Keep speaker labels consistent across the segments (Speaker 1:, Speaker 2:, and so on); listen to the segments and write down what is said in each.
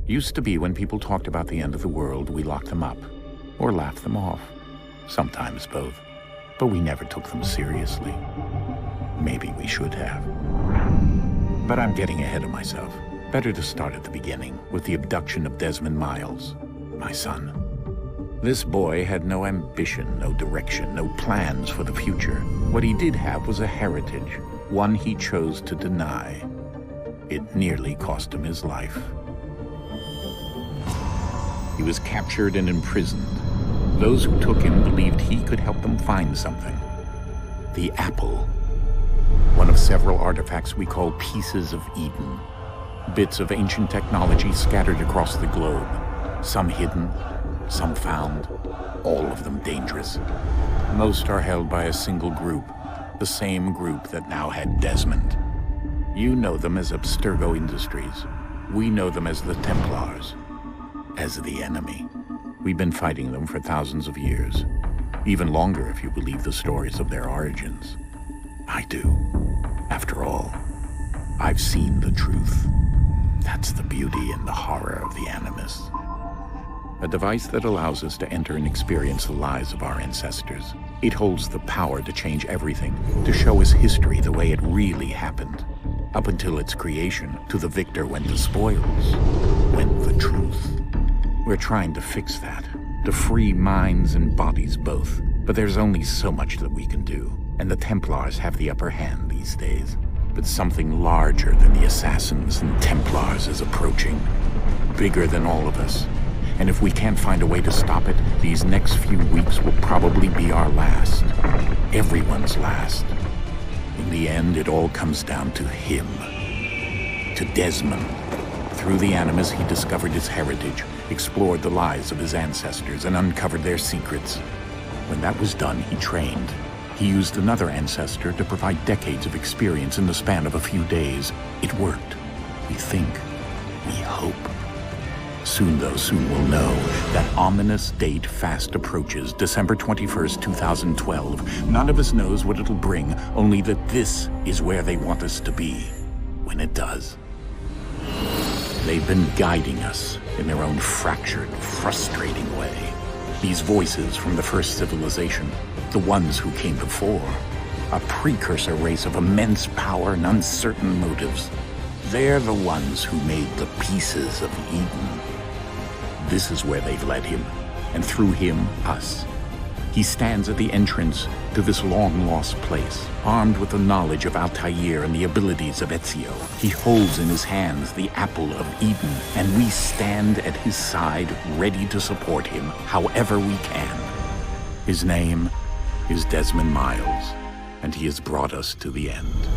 Speaker 1: Used to be when people talked about the end of the world, we locked them up, or laughed them off. Sometimes both. But we never took them seriously. Maybe we should have. But I'm getting ahead of myself. Better to start at the beginning, with the abduction of Desmond Miles, my son. This boy had no ambition, no direction, no plans for the future. What he did have was a heritage, one he chose to deny. It nearly cost him his life. He was captured and imprisoned. Those who took him believed he could help them find something. The apple. One of several artifacts we call pieces of Eden. Bits of ancient technology scattered across the globe. Some hidden, some found, all of them dangerous. Most are held by a single group, the same group that now had Desmond. You know them as Abstergo Industries. We know them as the Templars, as the enemy. We've been fighting them for thousands of years, even longer if you believe the stories of their origins. I do. After all, I've seen the truth. That's the beauty and the horror of the Animus. A device that allows us to enter and experience the lives of our ancestors. It holds the power to change everything, to show us history the way it really happened. Up until its creation, to the victor went the spoils, went the truth. We're trying to fix that, to free minds and bodies both. But there's only so much that we can do, and the Templars have the upper hand these days. But something larger than the Assassins and Templars is approaching, bigger than all of us. And if we can't find a way to stop it, these next few weeks will probably be our last. Everyone's last. In the end, it all comes down to him. To Desmond. Through the Animus, he discovered his heritage, explored the lives of his ancestors, and uncovered their secrets. When that was done, he trained. He used another ancestor to provide decades of experience in the span of a few days. It worked. We think. We hope. Soon we'll know. That ominous date fast approaches, December 21st, 2012. None of us knows what it'll bring, only that this is where they want us to be, when it does. They've been guiding us in their own fractured, frustrating way. These voices from the first civilization, the ones who came before, a precursor race of immense power and uncertain motives. They're the ones who made the pieces of Eden. This is where they've led him, and through him, us. He stands at the entrance to this long-lost place, armed with the knowledge of Altair and the abilities of Ezio. He holds in his hands the apple of Eden, and we stand at his side, ready to support him however we can. His name is Desmond Miles, and he has brought us to the end.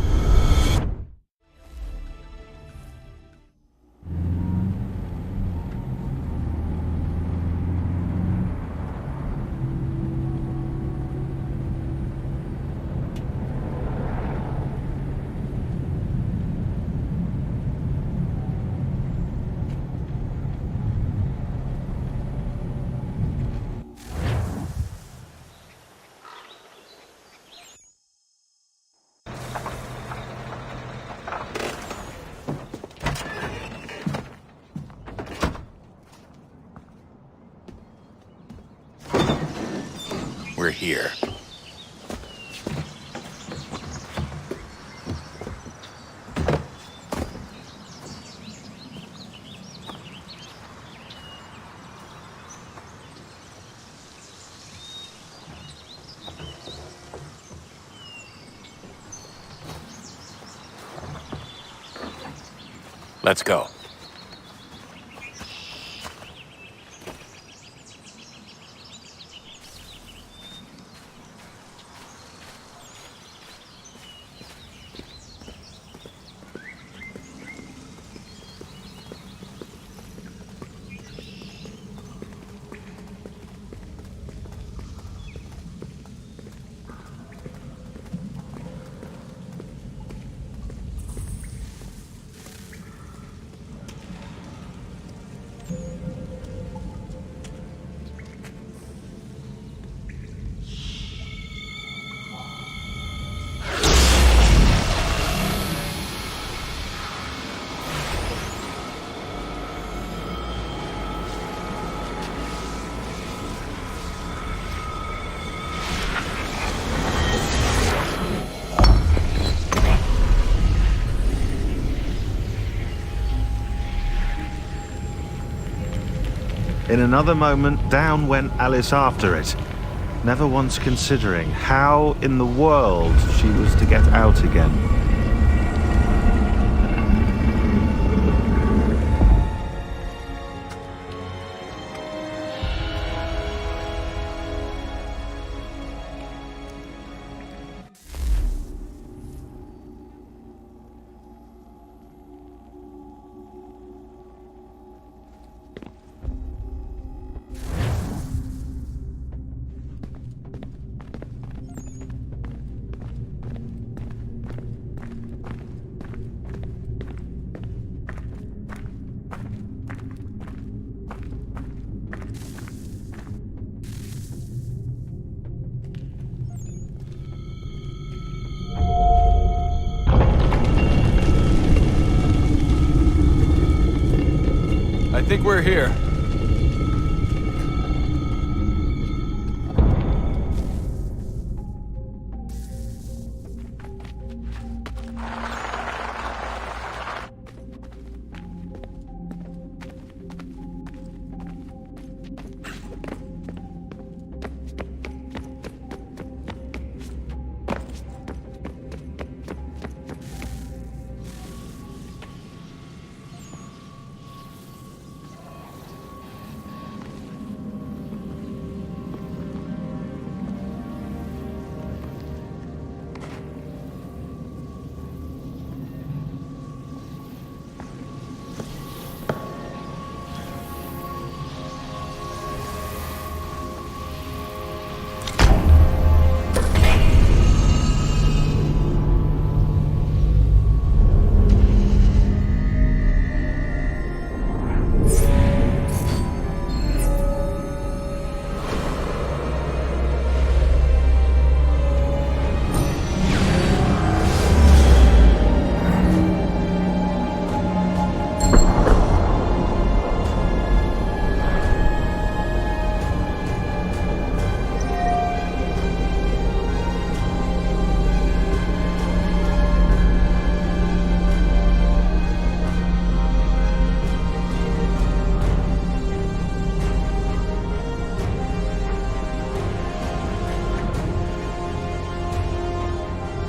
Speaker 1: We're here. Let's go.
Speaker 2: In another moment, down went Alice after it, never once considering how in the world she was to get out again.
Speaker 3: I think we're here.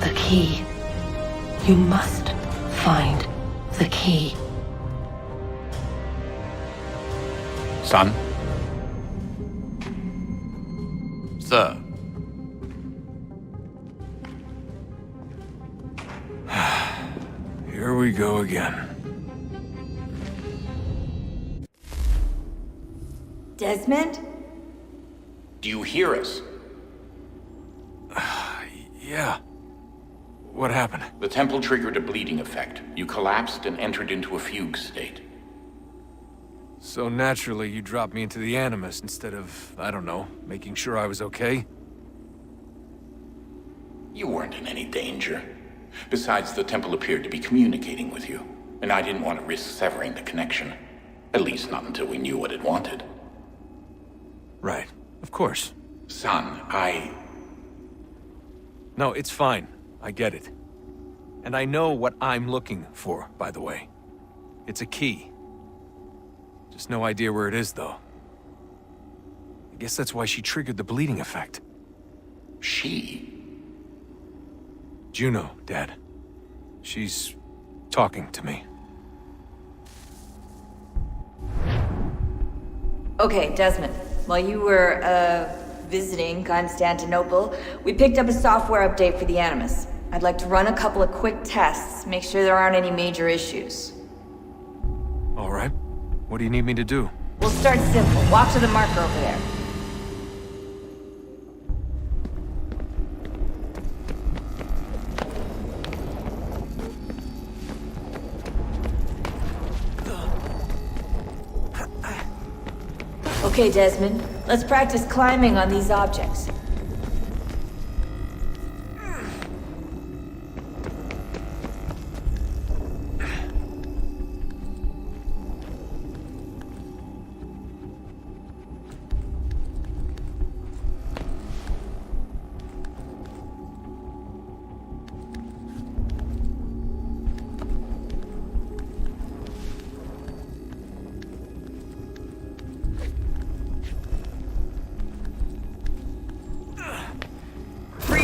Speaker 4: The key. You must find the key.
Speaker 1: Son?
Speaker 3: Sir. Here we go again.
Speaker 5: Desmond?
Speaker 1: Do you hear us?
Speaker 3: Yeah. What happened?
Speaker 1: The temple triggered a bleeding effect. You collapsed and entered into a fugue state.
Speaker 3: So naturally, you dropped me into the Animus instead of, I don't know, making sure I was okay?
Speaker 1: You weren't in any danger. Besides, the temple appeared to be communicating with you, and I didn't want to risk severing the connection. At least not until we knew what it wanted.
Speaker 3: Right. Of course.
Speaker 1: Son,
Speaker 3: No, it's fine. I get it. And I know what I'm looking for, by the way. It's a key. Just no idea where it is, though. I guess that's why she triggered the bleeding effect.
Speaker 1: She?
Speaker 3: Juno, Dad. She's talking to me.
Speaker 5: Okay, Desmond. While you were, visiting Constantinople, we picked up a software update for the Animus. I'd like to run a couple of quick tests, make sure there aren't any major issues.
Speaker 3: All right. What do you need me to do?
Speaker 5: We'll start simple. Walk to the marker over there. Okay, Desmond. Let's practice climbing on these objects.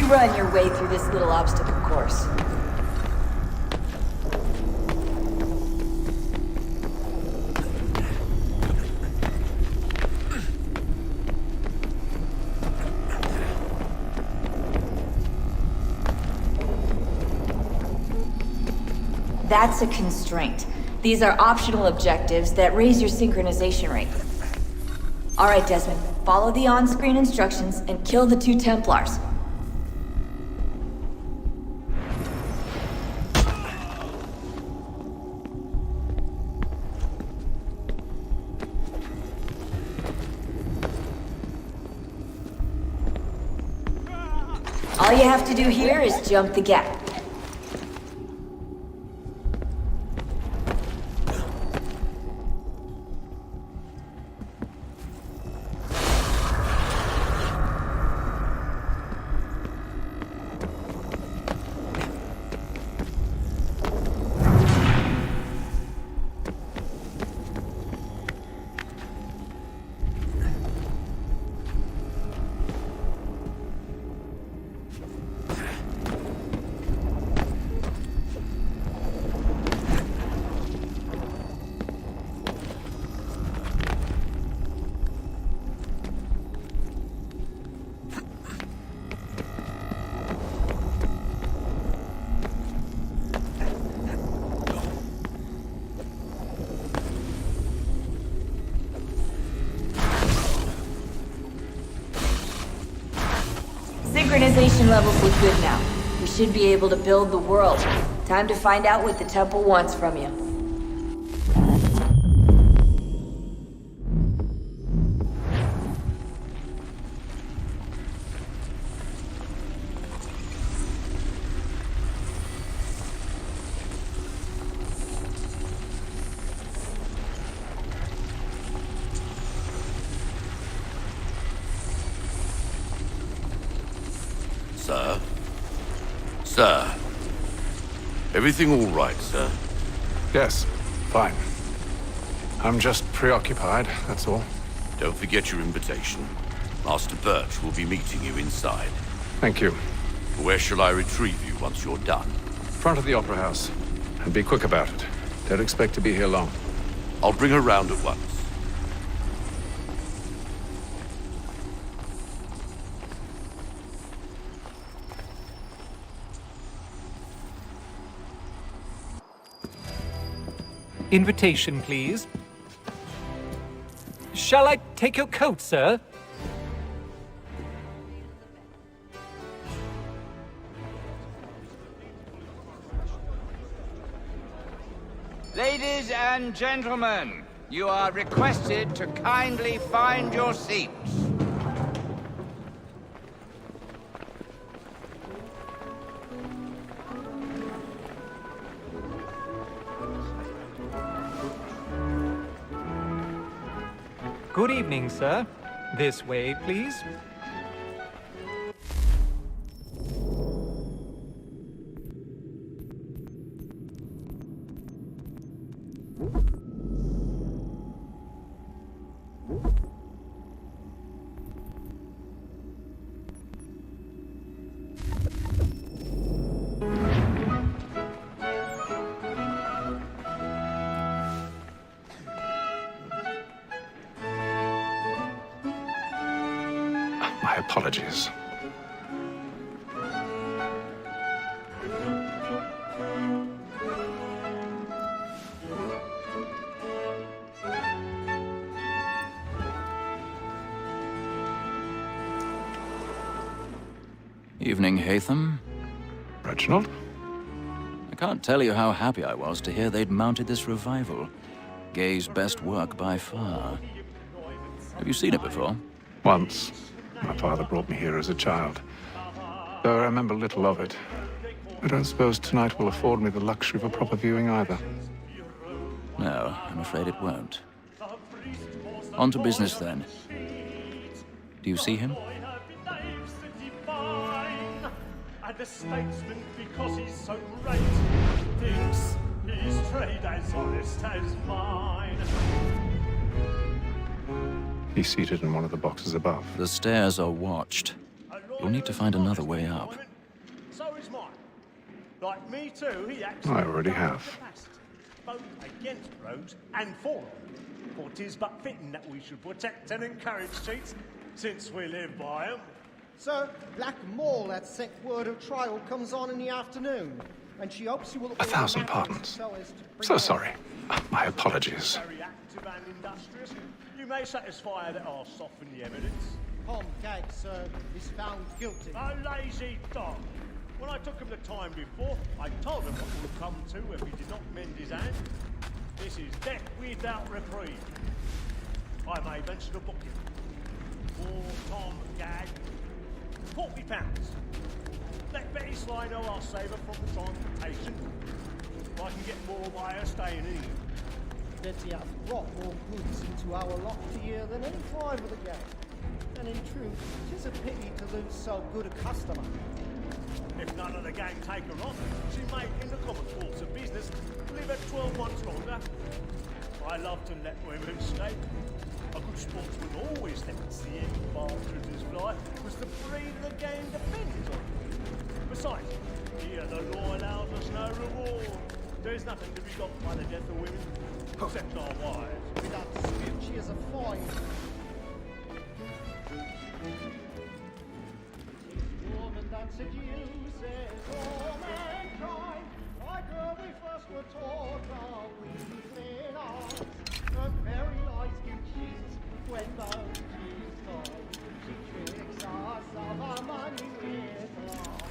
Speaker 5: run your way through this little obstacle course. That's a constraint. These are optional objectives that raise your synchronization rate. Alright, Desmond. Follow the on-screen instructions and kill the 2 Templars. All you have to do here is jump the gap. Synchronization levels look good now. We should be able to build the world. Time to find out what the temple wants from you.
Speaker 6: Sir? Sir? Everything all right, sir?
Speaker 3: Yes, fine. I'm just preoccupied, that's all.
Speaker 6: Don't forget your invitation. Master Birch will be meeting you inside.
Speaker 3: Thank you.
Speaker 6: Where shall I retrieve you once you're done?
Speaker 3: Front of the Opera House. And be quick about it. Don't expect to be here long.
Speaker 6: I'll bring her round at once.
Speaker 7: Invitation, please. Shall I take your coat, sir?
Speaker 8: Ladies and gentlemen, you are requested to kindly find your seats.
Speaker 7: Good evening, sir. This way, please.
Speaker 3: My apologies.
Speaker 9: Evening, Hatham.
Speaker 3: Reginald?
Speaker 9: I can't tell you how happy I was to hear they'd mounted this revival. Gay's best work by far. Have you seen it before?
Speaker 3: Once. My father brought me here as a child. Though I remember little of it. I don't suppose tonight will afford me the luxury of a proper viewing either.
Speaker 9: No, I'm afraid it won't. On to business then. Do you see him?
Speaker 10: And a statesman because he's so great thinks his trade as honest as mine.
Speaker 3: He's seated in one of the boxes above.
Speaker 9: The stairs are watched. You'll need to find another way up.
Speaker 10: So is mine. Like me too, he acts
Speaker 11: I already have.
Speaker 10: both against rogues and for them. For 'tis but fitting that we should protect and encourage cheats, since we live by 'em.
Speaker 12: Sir, Black Mall had sent word of trial comes on in the afternoon, and she hopes you will...
Speaker 11: 1,000 pardons. So sorry. My apologies.
Speaker 10: Very active and industrious. You may satisfy that I'll soften the evidence.
Speaker 12: Tom Gag, sir, is found guilty.
Speaker 10: A lazy dog. When I took him the time before, I told him what would come to if he did not mend his hand. This is death without reprieve. I may venture to book him. For Tom Gag, £40. Let Betty Sly know I'll save her from the transportation. I can get more by her staying in.
Speaker 12: Betty hath brought more goods into our lofty year than any five of the gang. And in truth, 'tis a pity to lose so good a customer.
Speaker 10: If none of the gang take her on, she may, in the common course of business, live at 12 months longer. I love to let women escape. A good sportsman always lets the end partridges fly, because the breed of the game depends on it. Besides, here the law allows us no reward. There's nothing to be got by the death of women, except our wives.
Speaker 12: Without dispute, she is a fine. Woman that seduces all mankind, like her we first were taught our weakling arts. Her very eyes give cheese when those cheese toys. She tricks us of our money with loss.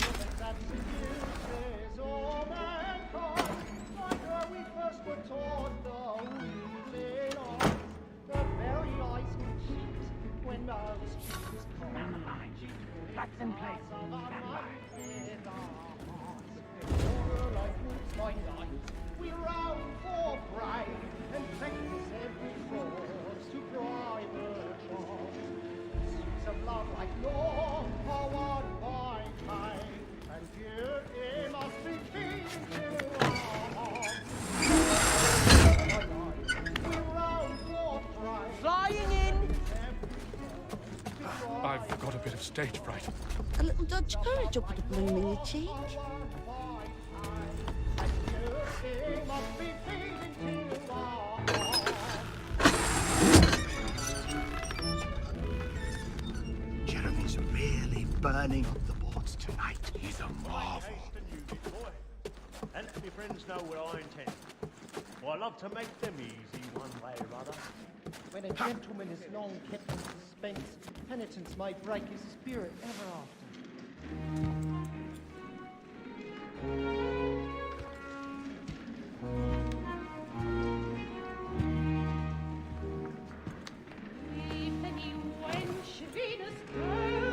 Speaker 12: Woman that seduces all mankind, like her we first were taught the weakling arts. Her very eyes give cheese when those cheese toys. That's in place. We round for pride and practice every fraud to private jobs. Suits of love like law are won by time, and duty must be key to our hearts. We round for pride. Flying in!
Speaker 11: I've got a bit of stage fright.
Speaker 13: A little Dutch courage will put a bloom in your cheek.
Speaker 14: Jeremy's really burning up the boards tonight.
Speaker 10: He's a marvel. And let my friends know what I intend. I love to make them easy one way or other.
Speaker 12: When a gentleman is long kept in suspense, penitence may break his spirit ever after.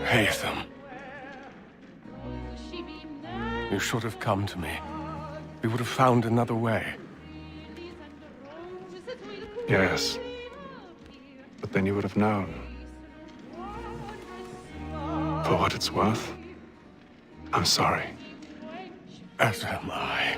Speaker 11: Haytham. You should have come to me. We would have found another way. Yes. But then you would have known. For what it's worth, I'm sorry. As am I.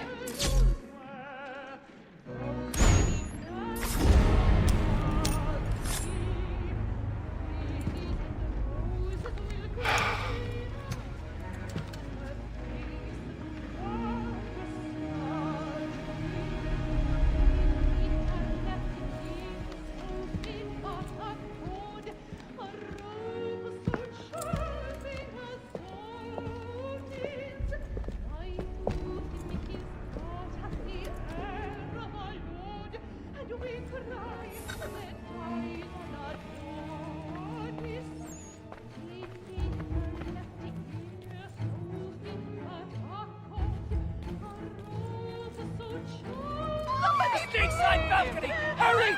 Speaker 14: Hurry!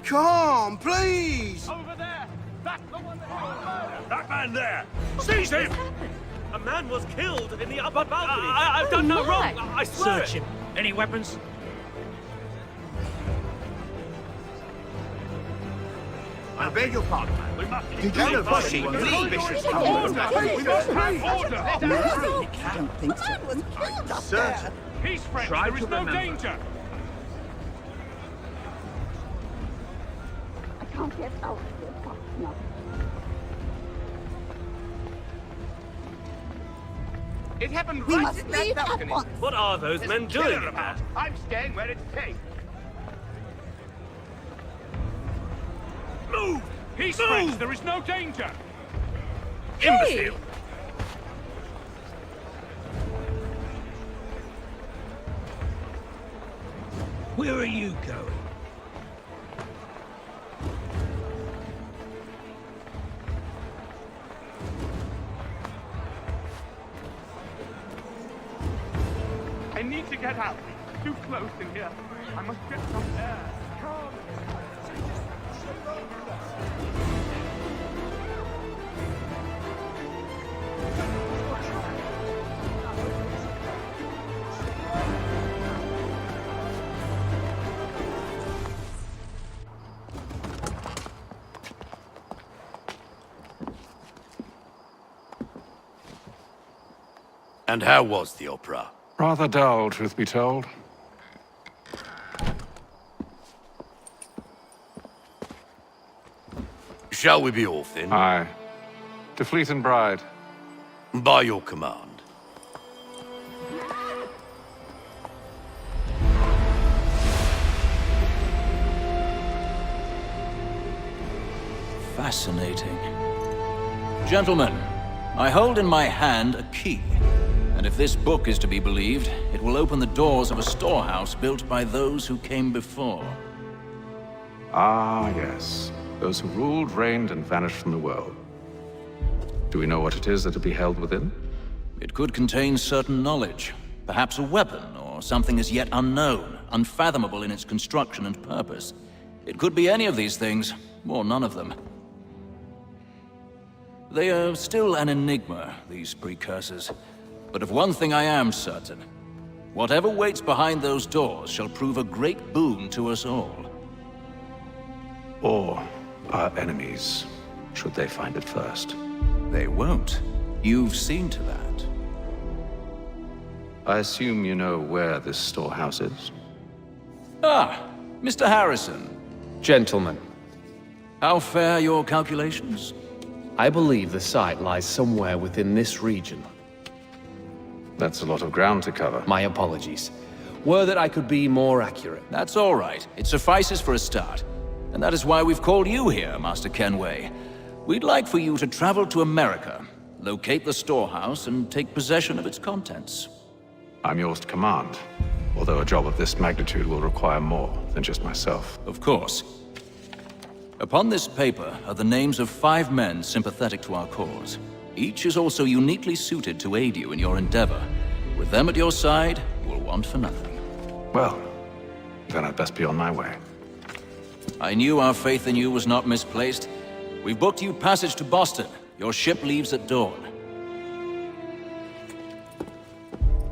Speaker 14: Come, please!
Speaker 10: Over there! That's the one that man there! Seize him! A man was killed in the upper balcony. I've done no wrong. I swear. Search him. Any weapons?
Speaker 14: I beg your pardon, man.
Speaker 10: We must
Speaker 14: Did you know Bushy Bishop's
Speaker 10: We must have order!
Speaker 13: I don't think so. Was killed up
Speaker 14: Certain.
Speaker 10: Peace, friends.
Speaker 14: Try
Speaker 10: There is
Speaker 14: to
Speaker 10: no
Speaker 14: remember.
Speaker 10: danger.
Speaker 13: I can't get out of here fast enough.
Speaker 8: It happened
Speaker 13: We
Speaker 8: right
Speaker 13: must
Speaker 8: in that
Speaker 13: leave at
Speaker 8: balcony.
Speaker 13: once.
Speaker 10: What are those
Speaker 8: There's
Speaker 10: men
Speaker 8: a killer
Speaker 10: doing in
Speaker 8: about.
Speaker 10: there?
Speaker 8: I'm staying where it's safe.
Speaker 10: Move!
Speaker 8: He's
Speaker 10: Move!
Speaker 8: French. There is no danger.
Speaker 10: Imbecile! Where are you going?
Speaker 8: I need to get out. Too close in here. I must get some air.
Speaker 6: And how was the opera?
Speaker 11: Rather dull, truth be told.
Speaker 6: Shall we be off then?
Speaker 11: Aye. To Fleet and Bride.
Speaker 6: By your command.
Speaker 9: Fascinating. Gentlemen, I hold in my hand a key. And if this book is to be believed, it will open the doors of a storehouse built by those who came before.
Speaker 11: Ah, yes. Those who ruled, reigned, and vanished from the world. Do we know what it is that will be held within?
Speaker 9: It could contain certain knowledge. Perhaps a weapon, or something as yet unknown, unfathomable in its construction and purpose. It could be any of these things, or none of them. They are still an enigma, these precursors. But of one thing I am certain. Whatever waits behind those doors shall prove a great boon to us all.
Speaker 11: Or our enemies, should they find it first.
Speaker 9: They won't. You've seen to that.
Speaker 11: I assume you know where this storehouse is?
Speaker 9: Ah, Mr. Harrison.
Speaker 15: Gentlemen,
Speaker 9: How fare your calculations?
Speaker 15: I believe the site lies somewhere within this region.
Speaker 11: That's a lot of ground to cover.
Speaker 15: My apologies. Were that I could be more accurate.
Speaker 9: That's all right. It suffices for a start. And that is why we've called you here, Master Kenway. We'd like for you to travel to America, locate the storehouse, and take possession of its contents.
Speaker 11: I'm yours to command, although a job of this magnitude will require more than just myself.
Speaker 9: Of course. Upon this paper are the names of 5 men sympathetic to our cause. Each is also uniquely suited to aid you in your endeavor. With them at your side, you will want for nothing.
Speaker 11: Well, then I'd best be on my way.
Speaker 9: I knew our faith in you was not misplaced. We've booked you passage to Boston. Your ship leaves at dawn.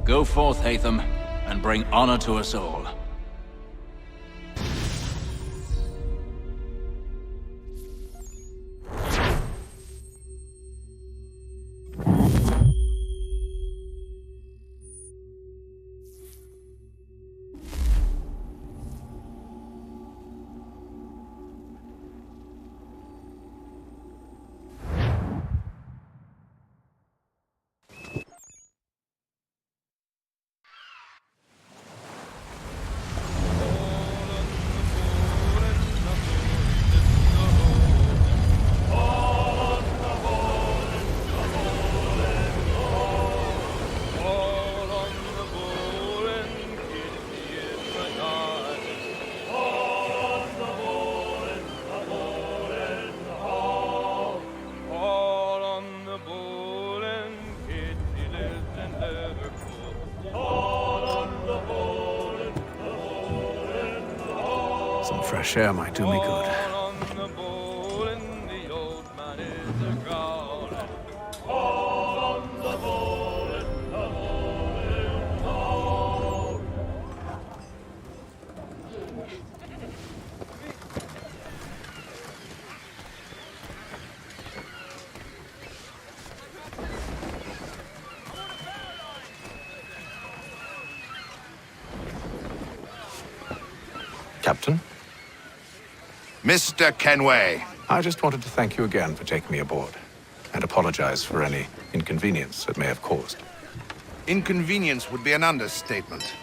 Speaker 9: Go forth, Hatham, and bring honor to us all.
Speaker 11: Some fresh air might do me good. Captain?
Speaker 14: Mr. Kenway.
Speaker 11: I just wanted to thank you again for taking me aboard, and apologize for any inconvenience it may have caused.
Speaker 14: Inconvenience would be an understatement.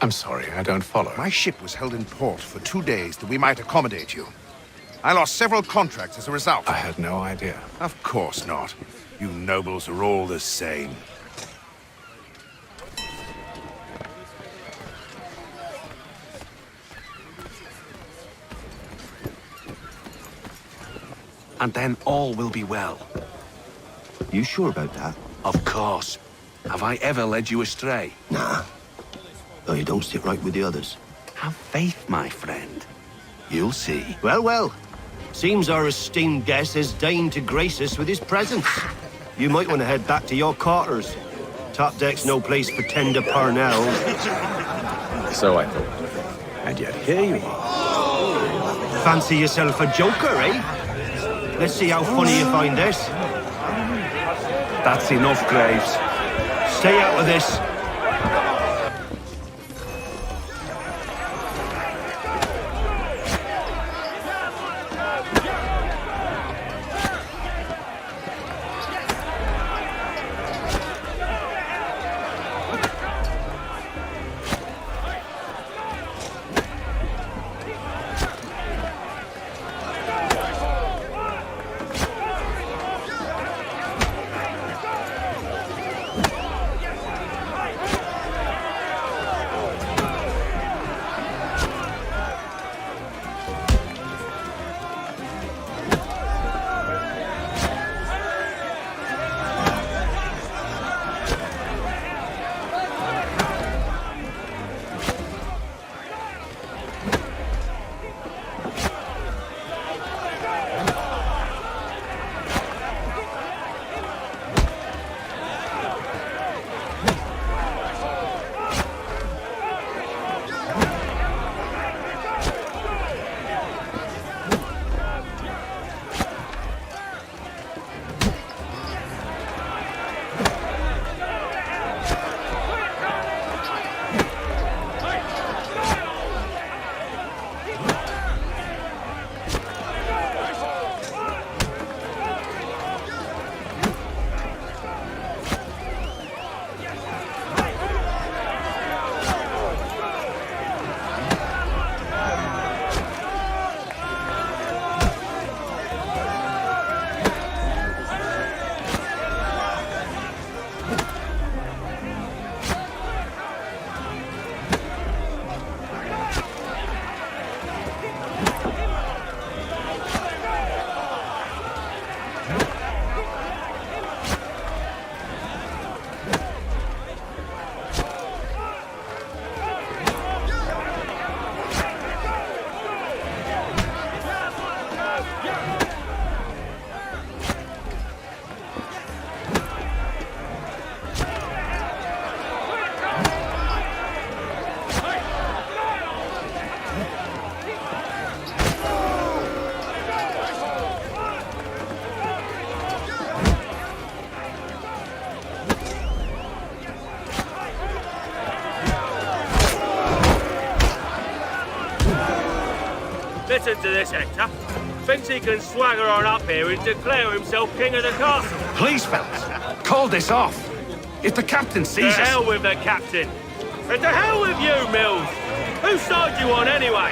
Speaker 11: I'm sorry, I don't follow.
Speaker 14: My ship was held in port for 2 days that we might accommodate you. I lost several contracts as a result.
Speaker 11: I had no idea.
Speaker 14: Of course not. You nobles are all the same.
Speaker 16: And then all will be well.
Speaker 17: You sure about that?
Speaker 16: Of course. Have I ever led you astray?
Speaker 17: Nah. Though you don't sit right with the others.
Speaker 16: Have faith, my friend. You'll see.
Speaker 17: Well, well. Seems our esteemed guest has deigned to grace us with his presence. You might want to head back to your quarters. Top deck's no place for tender Parnell.
Speaker 11: So I thought. And yet here you are.
Speaker 17: Fancy yourself a joker, eh? Let's see how funny you find this.
Speaker 16: That's enough, Graves.
Speaker 17: Stay out of this.
Speaker 10: Listen to this, Hector. Thinks he can swagger on up here and declare himself king of the castle.
Speaker 16: Please, fellas, call this off. If the captain sees us...
Speaker 10: To hell with the captain. And to hell with you, Mills. Whose side you on, anyway?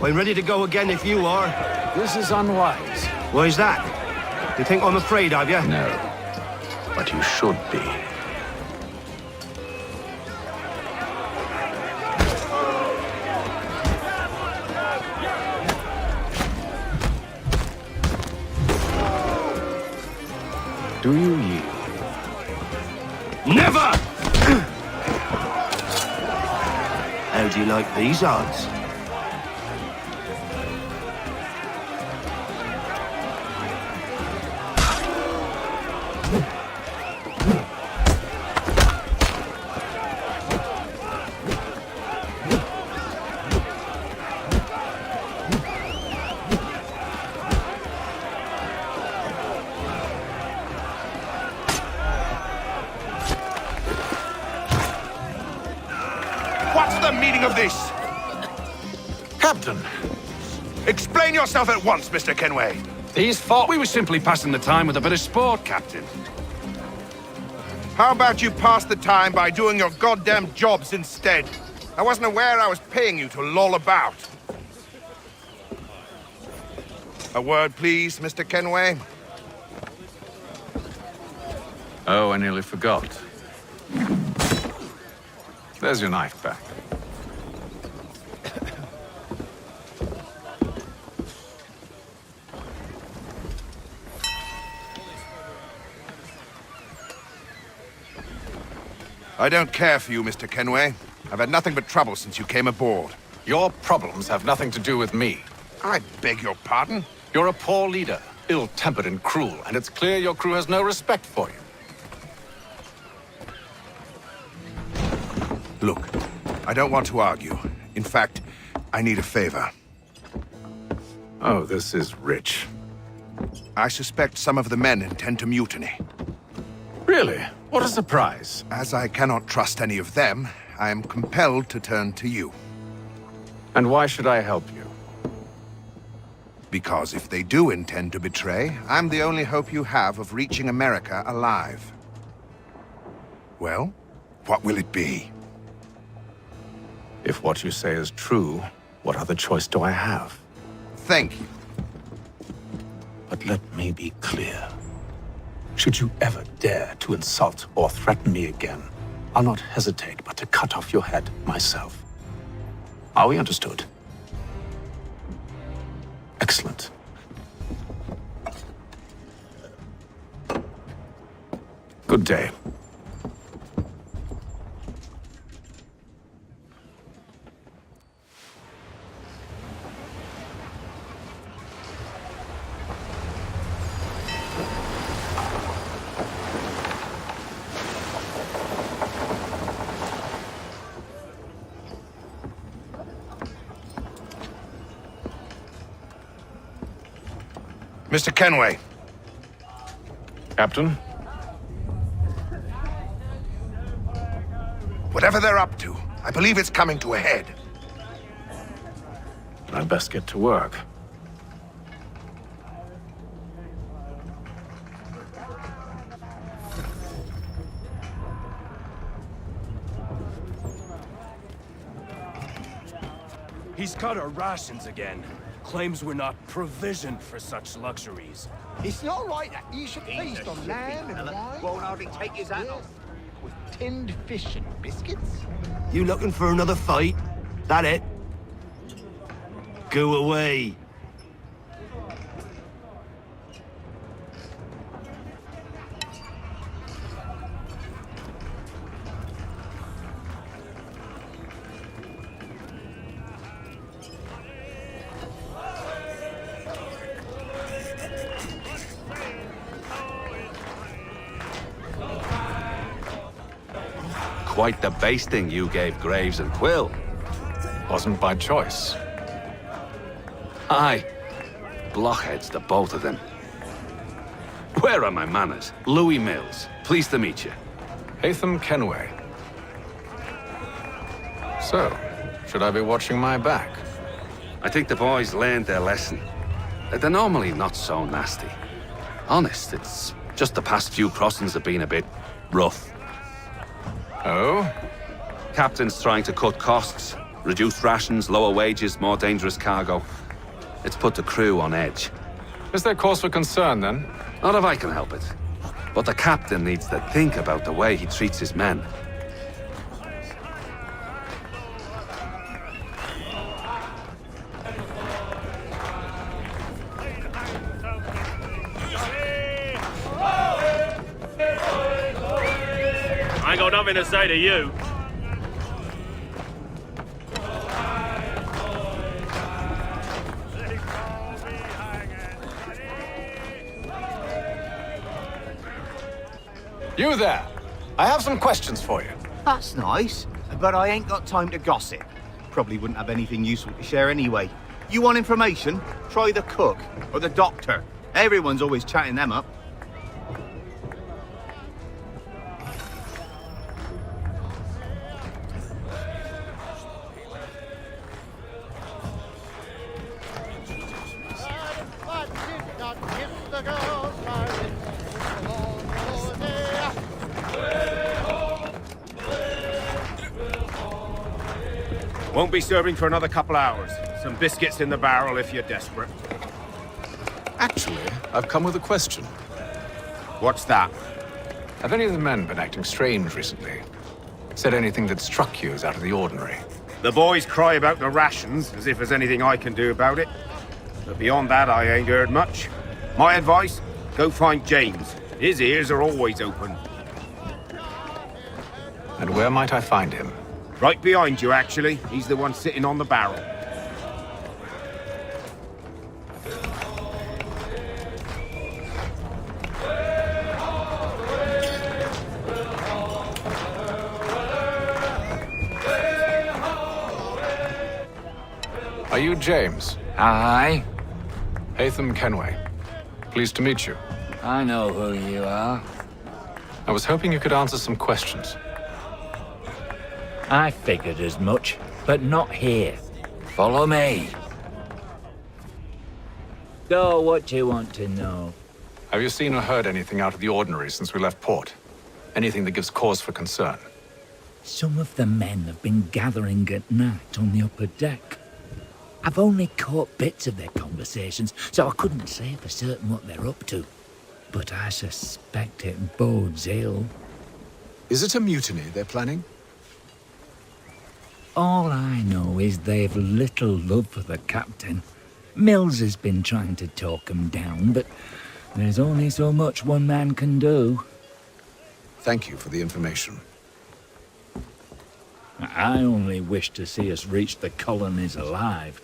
Speaker 17: I'm ready to go again if you are.
Speaker 11: This is unwise.
Speaker 17: Why's that? You think I'm afraid of you?
Speaker 11: No. But you should be. Do you yield?
Speaker 17: Never! How do you like these odds?
Speaker 14: meaning of this?
Speaker 16: Captain,
Speaker 14: Explain yourself at once, Mr. Kenway.
Speaker 16: these thought we were simply passing the time with a bit of sport, Captain.
Speaker 14: How about you pass the time by doing your goddamn jobs instead? I wasn't aware I was paying you to loll about. A word, please, Mr. Kenway.
Speaker 11: Oh, I nearly forgot. There's your knife back.
Speaker 14: I don't care for you, Mr. Kenway. I've had nothing but trouble since you came aboard.
Speaker 11: Your problems have nothing to do with me.
Speaker 14: I beg your pardon?
Speaker 11: You're a poor leader, ill-tempered and cruel, and it's clear your crew has no respect for you.
Speaker 14: Look, I don't want to argue. In fact, I need a favor.
Speaker 11: Oh, this is rich.
Speaker 14: I suspect some of the men intend to mutiny.
Speaker 11: Really? What a surprise.
Speaker 14: As I cannot trust any of them, I am compelled to turn to you.
Speaker 11: And why should I help you?
Speaker 14: Because if they do intend to betray, I'm the only hope you have of reaching America alive. Well, what will it be?
Speaker 11: If what you say is true, what other choice do I have?
Speaker 14: Thank you.
Speaker 11: But let me be clear. Should you ever dare to insult or threaten me again, I'll not hesitate but to cut off your head myself. Are we understood? Excellent. Good day.
Speaker 14: Mr. Kenway.
Speaker 11: Captain?
Speaker 14: Whatever they're up to, I believe it's coming to a head.
Speaker 11: I'd best get to work.
Speaker 18: He's cut our rations again. Claims we're not provisioned for such luxuries.
Speaker 19: It's not right that you should feast on lamb and wine. Won't hardly take his hat off. With tinned fish and biscuits.
Speaker 17: You looking for another fight? That it? Go away.
Speaker 6: Quite the basting you gave Graves and Quill.
Speaker 11: Wasn't by choice.
Speaker 6: Aye. Blockheads, the both of them. Where are my manners? Louis Mills. Pleased to meet you.
Speaker 11: Hatham Kenway. So, should I be watching my back?
Speaker 6: I think the boys learned their lesson. They're normally not so nasty. Honest, it's just the past few crossings have been a bit rough.
Speaker 11: Oh?
Speaker 6: Captain's trying to cut costs. Reduce rations, lower wages, more dangerous cargo. It's put the crew on edge.
Speaker 11: Is there cause for concern, then?
Speaker 6: Not if I can help it. But the captain needs to think about the way he treats his men.
Speaker 18: I ain't got nothing to say to you.
Speaker 11: You there! I have some questions for you.
Speaker 19: That's nice, but I ain't got time to gossip. Probably wouldn't have anything useful to share anyway. You want information? Try the cook or the doctor. Everyone's always chatting them up.
Speaker 20: Won't be serving for another couple hours. Some biscuits in the barrel if you're desperate.
Speaker 3: Actually, I've come with a question.
Speaker 20: What's that?
Speaker 3: Have any of the men been acting strange recently? Said anything that struck you as out of the ordinary?
Speaker 20: The boys cry about the rations, as if there's anything I can do about it. But beyond that, I ain't heard much. My advice? Go find James. His ears are always open.
Speaker 3: And where might I find him?
Speaker 20: Right behind you, actually. He's the one sitting on the barrel.
Speaker 3: Are you James?
Speaker 21: Aye.
Speaker 3: Hatham Kenway. Pleased to meet you.
Speaker 21: I know who you are.
Speaker 3: I was hoping you could answer some questions.
Speaker 21: I figured as much, but not here. Follow me. So, what do you want to know?
Speaker 3: Have you seen or heard anything out of the ordinary since we left port? Anything that gives cause for concern?
Speaker 21: Some of the men have been gathering at night on the upper deck. I've only caught bits of their conversations, so I couldn't say for certain what they're up to. But I suspect it bodes ill.
Speaker 3: Is it a mutiny they're planning?
Speaker 21: All I know is they've little love for the captain. Mills has been trying to talk him down, but there's only so much one man can do.
Speaker 3: Thank you for the information.
Speaker 21: I only wish to see us reach the colonies alive.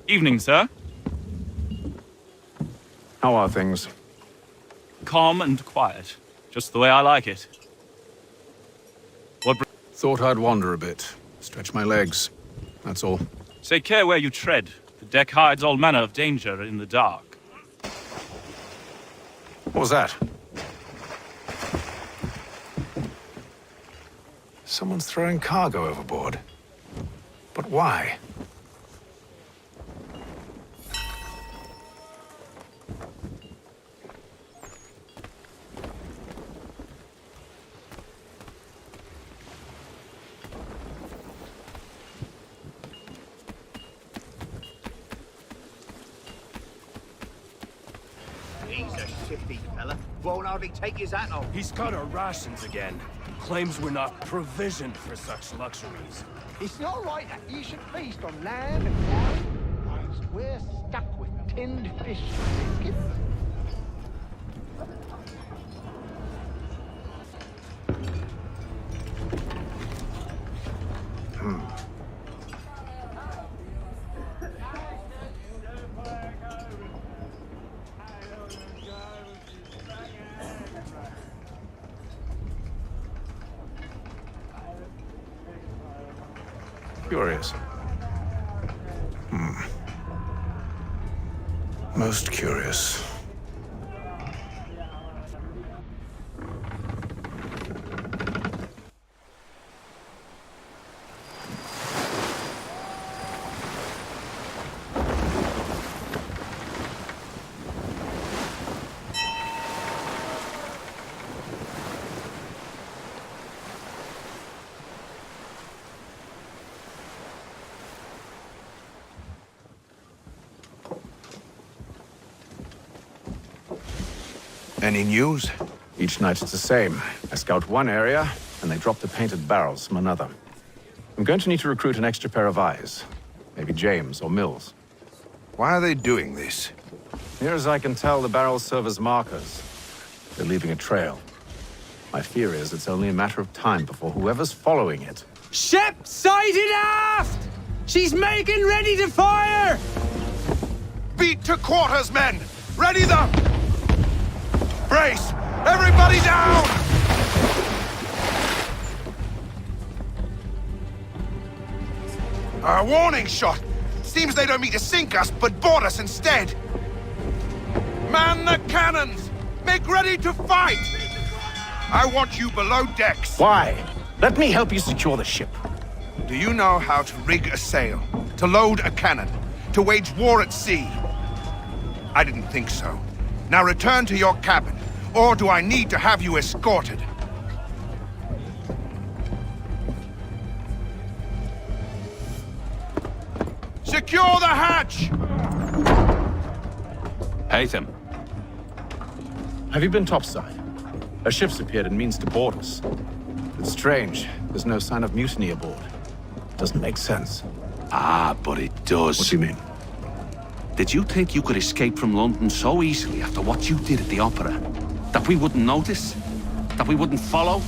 Speaker 22: Evening, sir.
Speaker 3: How are things?
Speaker 22: Calm and quiet. Just the way I like it.
Speaker 3: Thought I'd wander a bit. Stretch my legs. That's all.
Speaker 22: Take care where you tread. The deck hides all manner of danger in the dark.
Speaker 3: What was that? Someone's throwing cargo overboard. But why?
Speaker 19: He's a shifty fella. Won't hardly take his hat off.
Speaker 18: He's cut our rations again. Claims we're not provisioned for such luxuries.
Speaker 12: It's not right that you should feast on lamb and wine, whilst we're stuck with tinned fish and biscuits.
Speaker 3: Curious. Most curious.
Speaker 14: Any news?
Speaker 3: Each night it's the same. I scout one area, and they drop the painted barrels from another. I'm going to need to recruit an extra pair of eyes. Maybe James or Mills.
Speaker 14: Why are they doing this?
Speaker 3: Near as I can tell, the barrels serve as markers. They're leaving a trail. My fear is it's only a matter of time before whoever's following it...
Speaker 23: Ship sighted aft! She's making ready to fire!
Speaker 14: Beat to quarters, men! Ready them! Brace! Everybody down! A warning shot! Seems they don't mean to sink us, but board us instead! Man the cannons! Make ready to fight! I want you below decks.
Speaker 11: Why? Let me help you secure the ship.
Speaker 14: Do you know how to rig a sail, to load a cannon, to wage war at sea? I didn't think so. Now return to your cabin, or do I need to have you escorted? Secure the hatch!
Speaker 6: Haytham.
Speaker 11: Have you been topside? A ship's appeared and means to board us. It's strange. There's no sign of mutiny aboard. Doesn't make sense.
Speaker 6: Ah, but it does.
Speaker 11: What do you mean?
Speaker 6: Did you think you could escape from London so easily after what you did at the opera? That we wouldn't notice? That we wouldn't follow?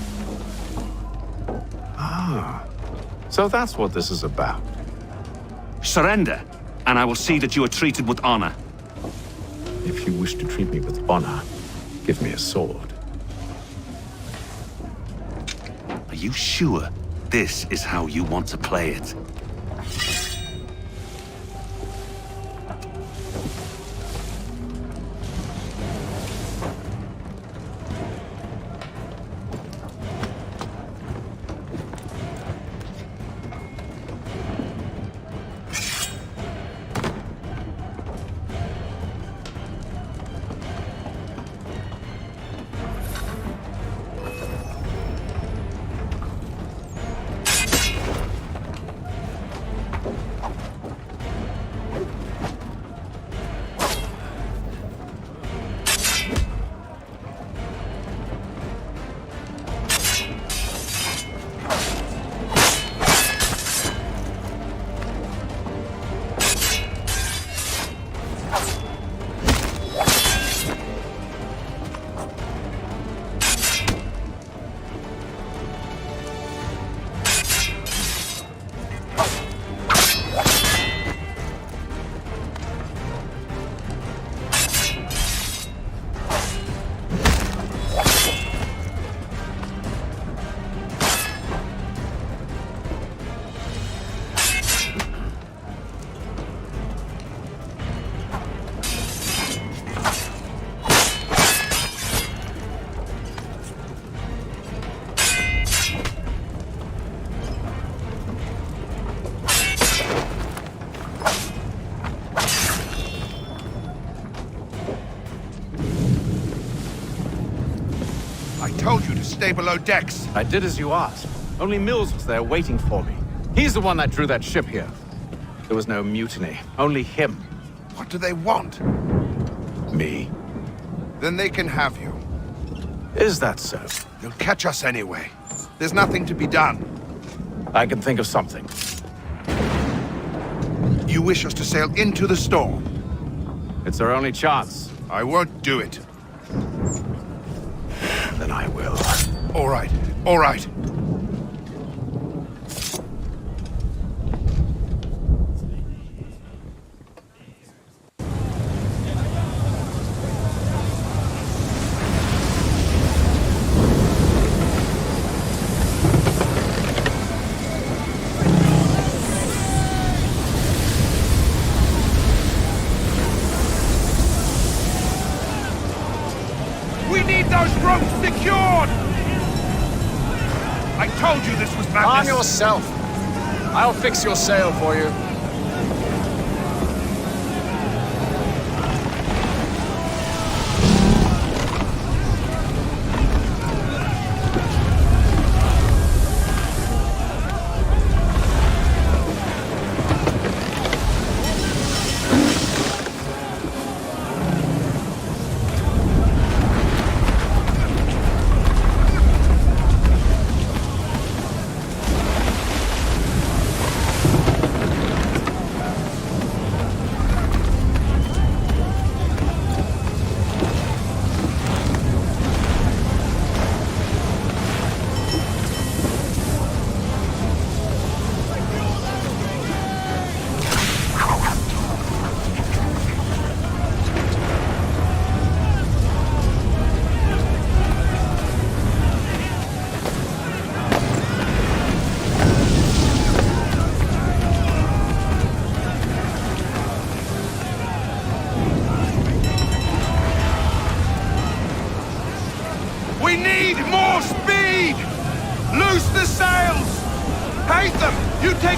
Speaker 11: Ah. So that's what this is about.
Speaker 6: Surrender, and I will see that you are treated with honor.
Speaker 11: If you wish to treat me with honor, give me a sword.
Speaker 6: Are you sure this is how you want to play it?
Speaker 14: Stay below decks.
Speaker 11: I did as you asked. Only Mills was there waiting for me. He's the one that drew that ship here. There was no mutiny, only him.
Speaker 14: What do they want?
Speaker 11: Me.
Speaker 14: Then they can have you.
Speaker 11: Is that so?
Speaker 14: They'll catch us anyway. There's nothing to be done.
Speaker 11: I can think of something.
Speaker 14: You wish us to sail into the storm?
Speaker 11: It's our only chance.
Speaker 14: I won't do it.
Speaker 11: Then I will.
Speaker 14: All right, all right. We need those ropes secured! I told you this was madness!
Speaker 3: Arm yourself! I'll fix your sail for you.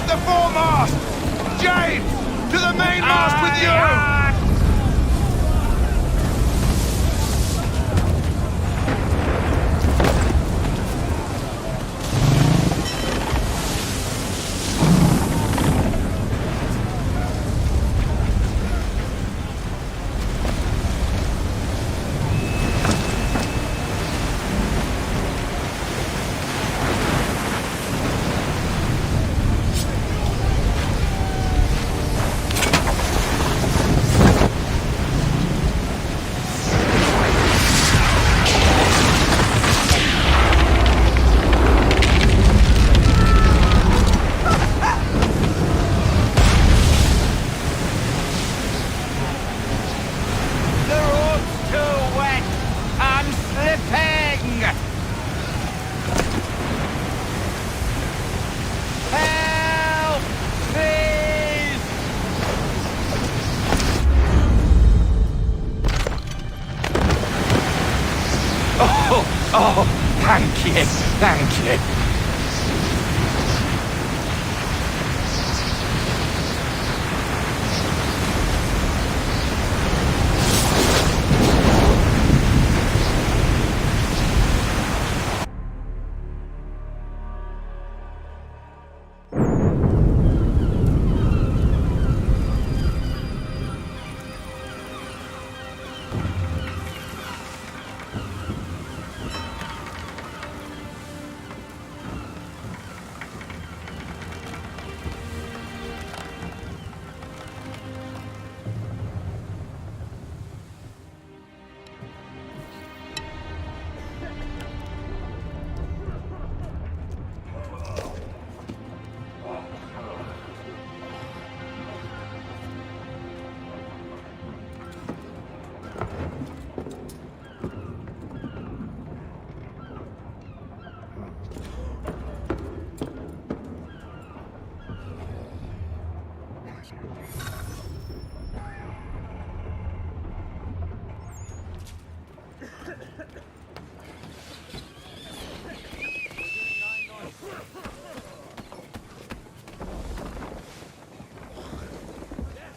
Speaker 14: the foremast! James! To the mainmast with you!
Speaker 16: Oh, thank you, thank you.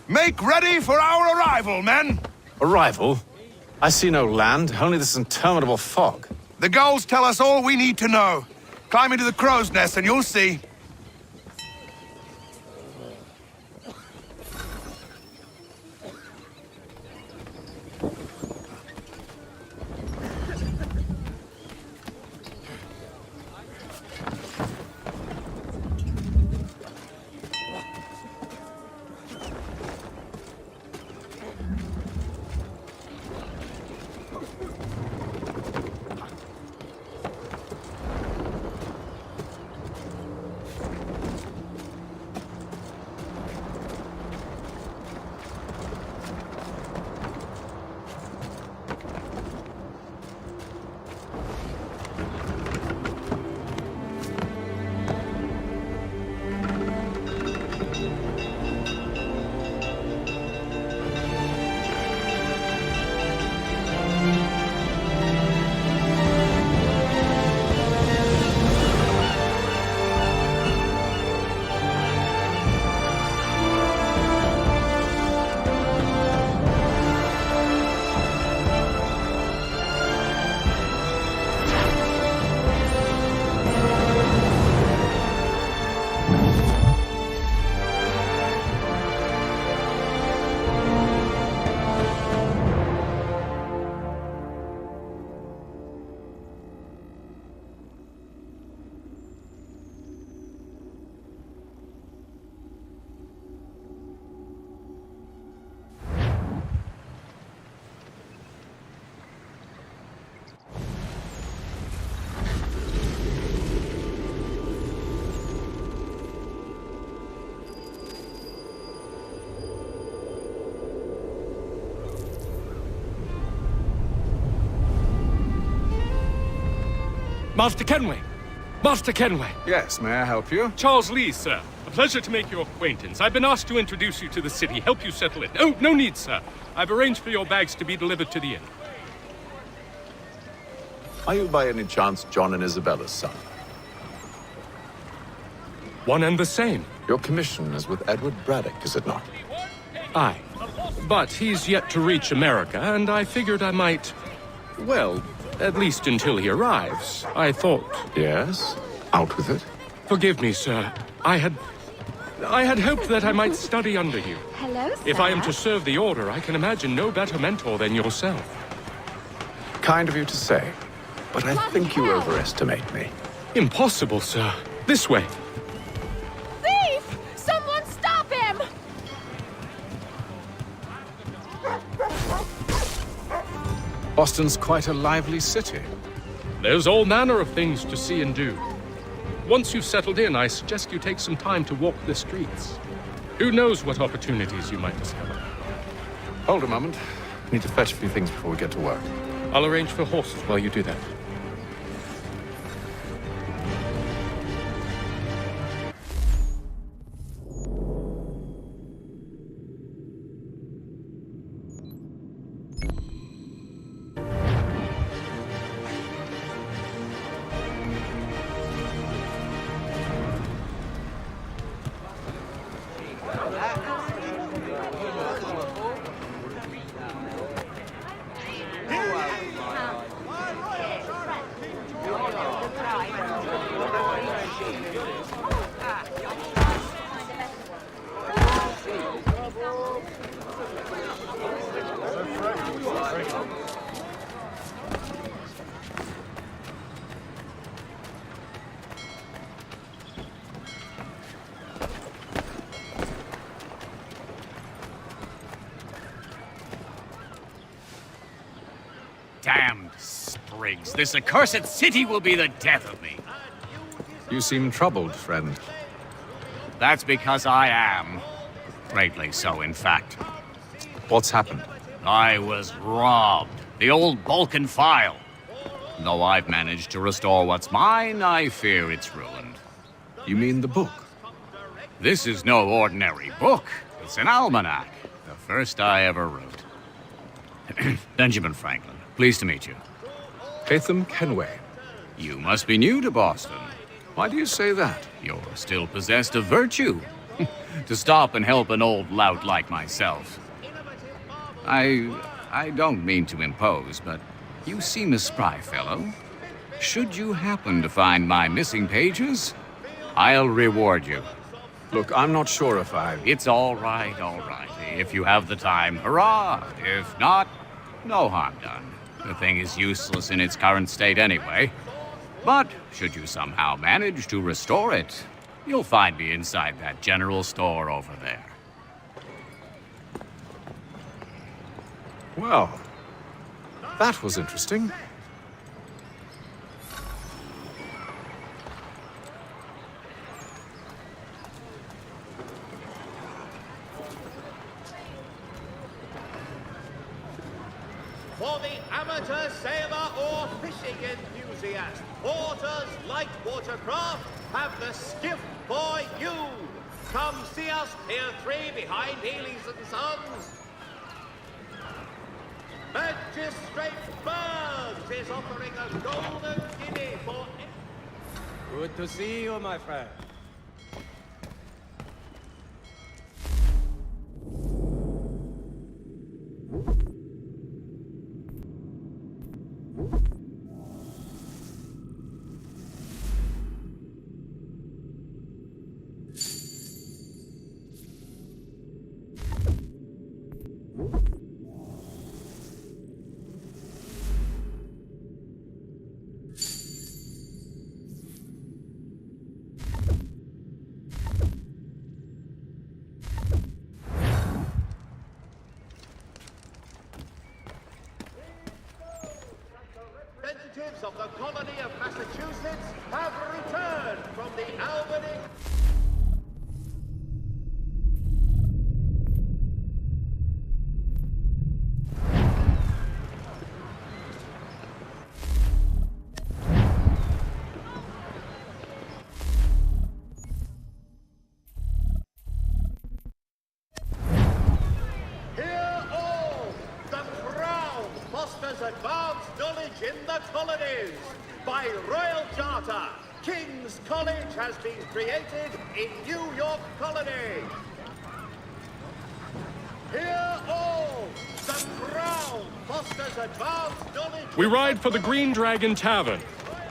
Speaker 14: Make ready for our arrival, men!
Speaker 11: Arrival? I see no land, only this interminable fog.
Speaker 14: The gulls tell us all we need to know. Climb into the crow's nest and you'll see.
Speaker 18: Master Kenway! Master Kenway!
Speaker 11: Yes, may I help you?
Speaker 18: Charles Lee, sir. A pleasure to make your acquaintance. I've been asked to introduce you to the city, help you settle it. Oh, no need, sir. I've arranged for your bags to be delivered to the inn.
Speaker 11: Are you by any chance John and Isabella's son?
Speaker 18: One and the same.
Speaker 11: Your commission is with Edward Braddock, is it not?
Speaker 18: Aye. But he's yet to reach America, and I figured I might... Well, at least until he arrives, I thought...
Speaker 11: Yes? Out with it.
Speaker 18: Forgive me, sir. I had hoped that I might study under you.
Speaker 1: Hello, sir.
Speaker 18: If I am to serve the Order, I can imagine no better mentor than yourself.
Speaker 11: Kind of you to say, but I think you overestimate me.
Speaker 18: Impossible, sir. This way.
Speaker 1: Thief! Someone stop him!
Speaker 11: Boston's quite a lively city.
Speaker 18: There's all manner of things to see and do. Once you've settled in, I suggest you take some time to walk the streets. Who knows what opportunities you might discover.
Speaker 11: Hold a moment. I need to fetch a few things before we get to work.
Speaker 18: I'll arrange for horses while you do that.
Speaker 2: Damned sprigs. This accursed city will be the death of me.
Speaker 11: You seem troubled, friend.
Speaker 2: That's because I am. Greatly so, in fact.
Speaker 11: What's happened?
Speaker 2: I was robbed. The old Balkan file. Though I've managed to restore what's mine, I fear it's ruined.
Speaker 11: You mean the book?
Speaker 2: This is no ordinary book. It's an almanac. The first I ever wrote. Benjamin Franklin. Pleased to meet you.
Speaker 11: Hatham Kenway.
Speaker 2: You must be new to Boston.
Speaker 11: Why do you say that?
Speaker 2: You're still possessed of virtue. To stop and help an old lout like myself. I don't mean to impose, but you seem a spry fellow. Should you happen to find my missing pages, I'll reward you.
Speaker 11: Look, I'm not sure if I...
Speaker 2: It's all right. If you have the time, hurrah! If not, no harm done. The thing is useless in its current state anyway. But should you somehow manage to restore it, you'll find me inside that general store over there.
Speaker 11: Well, that was interesting.
Speaker 12: For the amateur sailor or fishing enthusiast, Porter's light watercraft have the skiff for you. Come see us, Pier 3 behind Healy's and Sons. Magistrate Burns is offering a golden guinea for...
Speaker 23: Good to see you, my friend.
Speaker 12: Representatives of the colony of Massachusetts have returned from the Albany... Hear all! The Crown fosters advanced knowledge in the colonies by royal charter King's College has been created in New York Colony. Hear all! The Crown fosters advanced knowledge...
Speaker 18: We ride for the Green Dragon Tavern.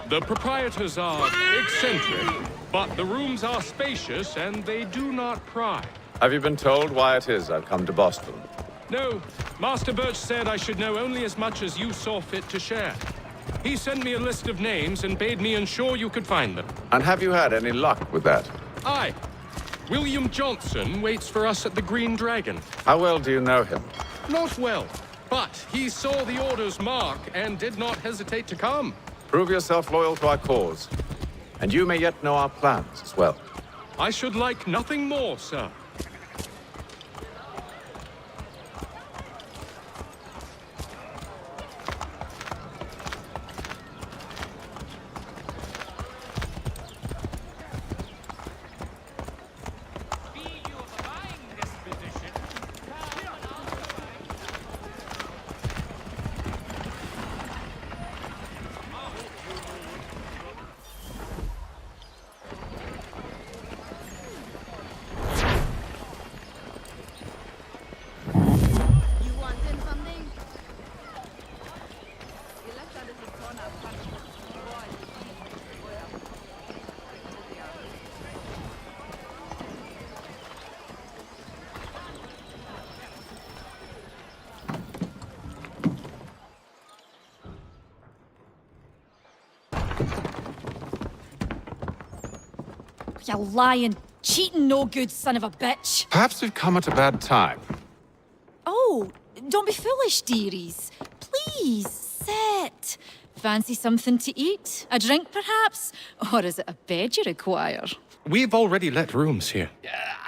Speaker 18: The proprietors are eccentric, but the rooms are spacious and they do not pry.
Speaker 4: Have you been told why it is I've come to Boston?
Speaker 18: No, Master Birch said I should know only as much as you saw fit to share. He sent me a list of names and bade me ensure you could find them.
Speaker 4: And have you had any luck with that?
Speaker 18: Aye. William Johnson waits for us at the Green Dragon.
Speaker 4: How well do you know him?
Speaker 18: Not well, but he saw the order's mark and did not hesitate to come.
Speaker 4: Prove yourself loyal to our cause. And you may yet know our plans as well.
Speaker 18: I should like nothing more, sir.
Speaker 1: You lying, cheating, no good son of a bitch.
Speaker 4: Perhaps we've come at a bad time.
Speaker 1: Oh, don't be foolish, dearies. Please, sit. Fancy something to eat? A drink, perhaps? Or is it a bed you require?
Speaker 18: We've already let rooms here.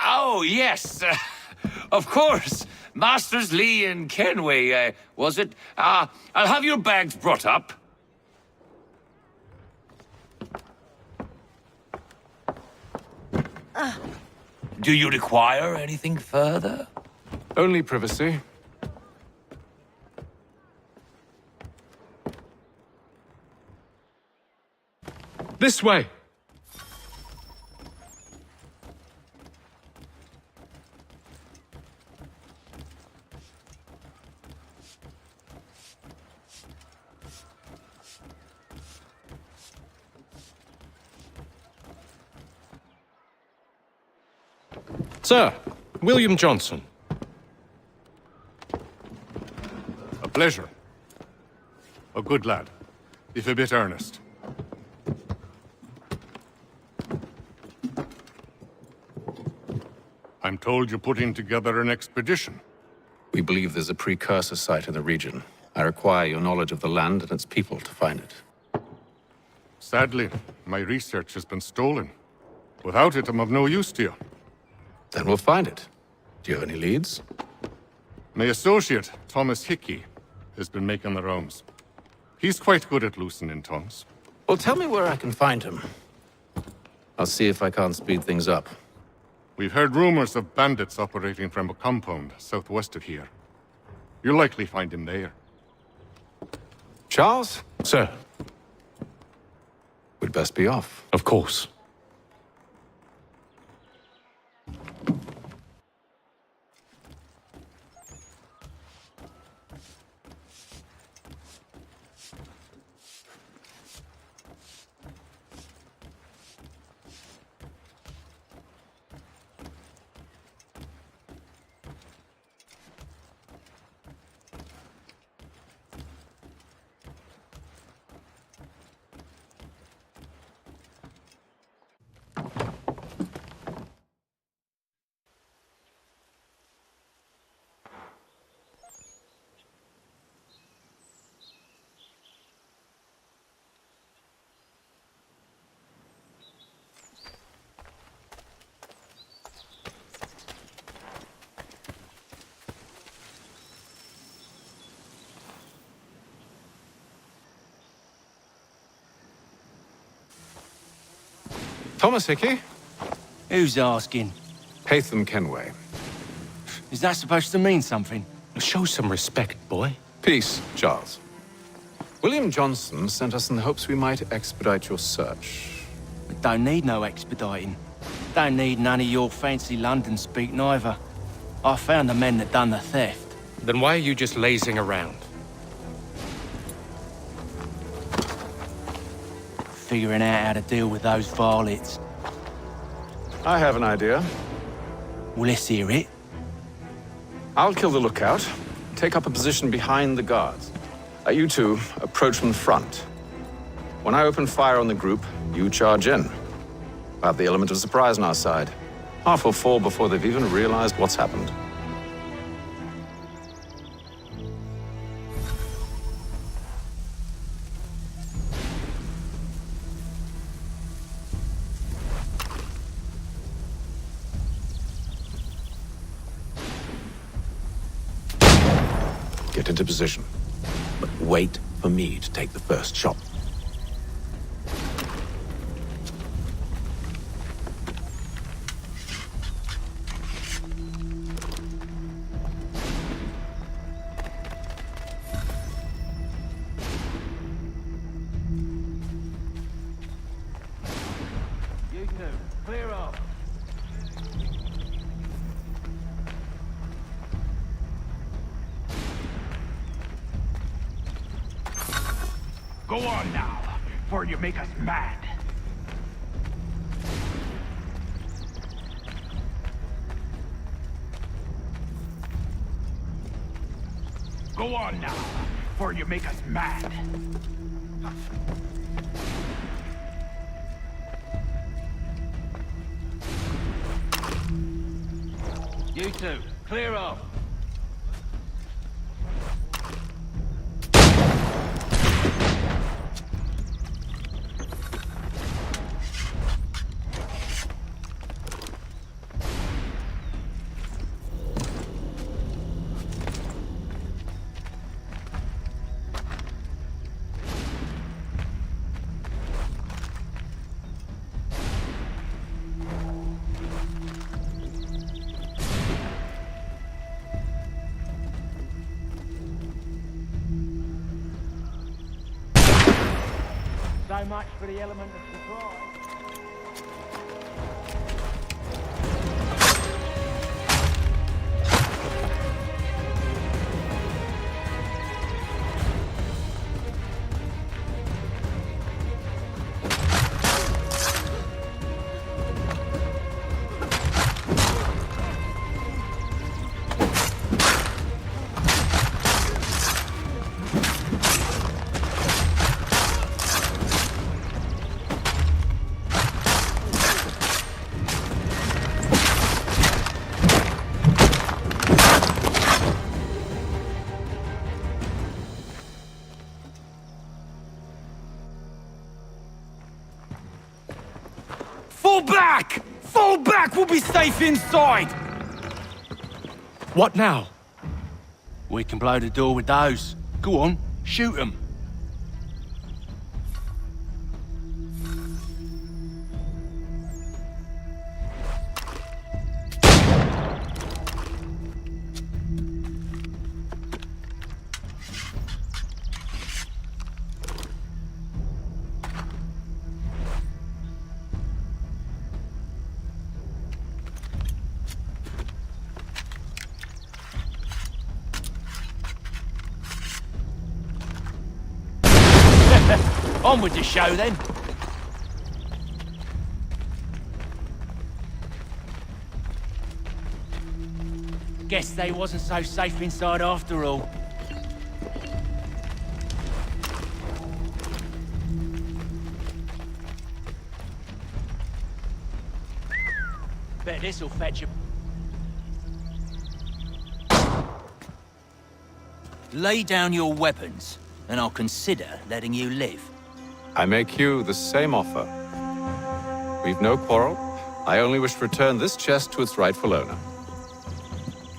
Speaker 2: Oh, yes. Of course. Masters Lee and Kenway, was it? I'll have your bags brought up. Do you require anything further?
Speaker 4: Only privacy.
Speaker 18: This way. Sir, William Johnson.
Speaker 5: A pleasure. A good lad, if a bit earnest. I'm told you're putting together an expedition.
Speaker 4: We believe there's a precursor site in the region. I require your knowledge of the land and its people to find it.
Speaker 5: Sadly, my research has been stolen. Without it, I'm of no use to you.
Speaker 4: Then we'll find it. Do you have any leads?
Speaker 5: My associate, Thomas Hickey, has been making the rounds. He's quite good at loosening tongues.
Speaker 4: Well, tell me where I can find him. I'll see if I can't speed things up.
Speaker 5: We've heard rumors of bandits operating from a compound southwest of here. You'll likely find him there.
Speaker 4: Charles?
Speaker 18: Sir.
Speaker 4: We'd best be off.
Speaker 18: Of course.
Speaker 4: Thomas Hickey?
Speaker 7: Who's asking?
Speaker 4: Haytham Kenway.
Speaker 7: Is that supposed to mean something?
Speaker 18: Show some respect, boy.
Speaker 4: Peace, Charles. William Johnson sent us in the hopes we might expedite your search.
Speaker 7: Don't need no expediting. Don't need none of your fancy London speak neither. I found the men that done the theft.
Speaker 18: Then why are you just lazing around?
Speaker 7: Figuring out how to deal with those varlets.
Speaker 4: I have an idea.
Speaker 7: Well, let's hear it.
Speaker 4: I'll kill the lookout, take up a position behind the guards. You two approach from the front. When I open fire on the group, you charge in. We'll have the element of surprise on our side. Half will fall before they've even realized what's happened. Get into position, but wait for me to take the first shot.
Speaker 7: You two, clear off.
Speaker 16: Go on now, before you make us mad. Go on now, before you make us mad.
Speaker 7: You two, clear off.
Speaker 10: So much for the element of surprise.
Speaker 23: Fall back! Fall back! We'll be safe inside! What now?
Speaker 7: We can blow the door with those. Go on, shoot them. On with the show, then. Guess they wasn't so safe inside after all. Bet this'll fetch you.
Speaker 9: Lay down your weapons, and I'll consider letting you live.
Speaker 4: I make you the same offer. We've no quarrel. I only wish to return this chest to its rightful owner.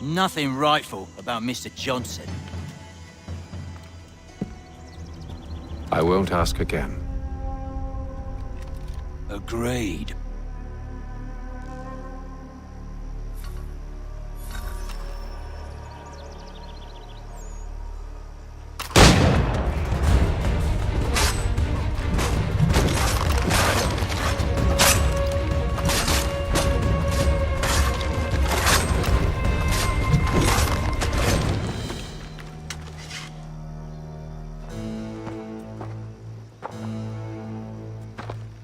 Speaker 9: Nothing rightful about Mr. Johnson.
Speaker 4: I won't ask again.
Speaker 9: Agreed.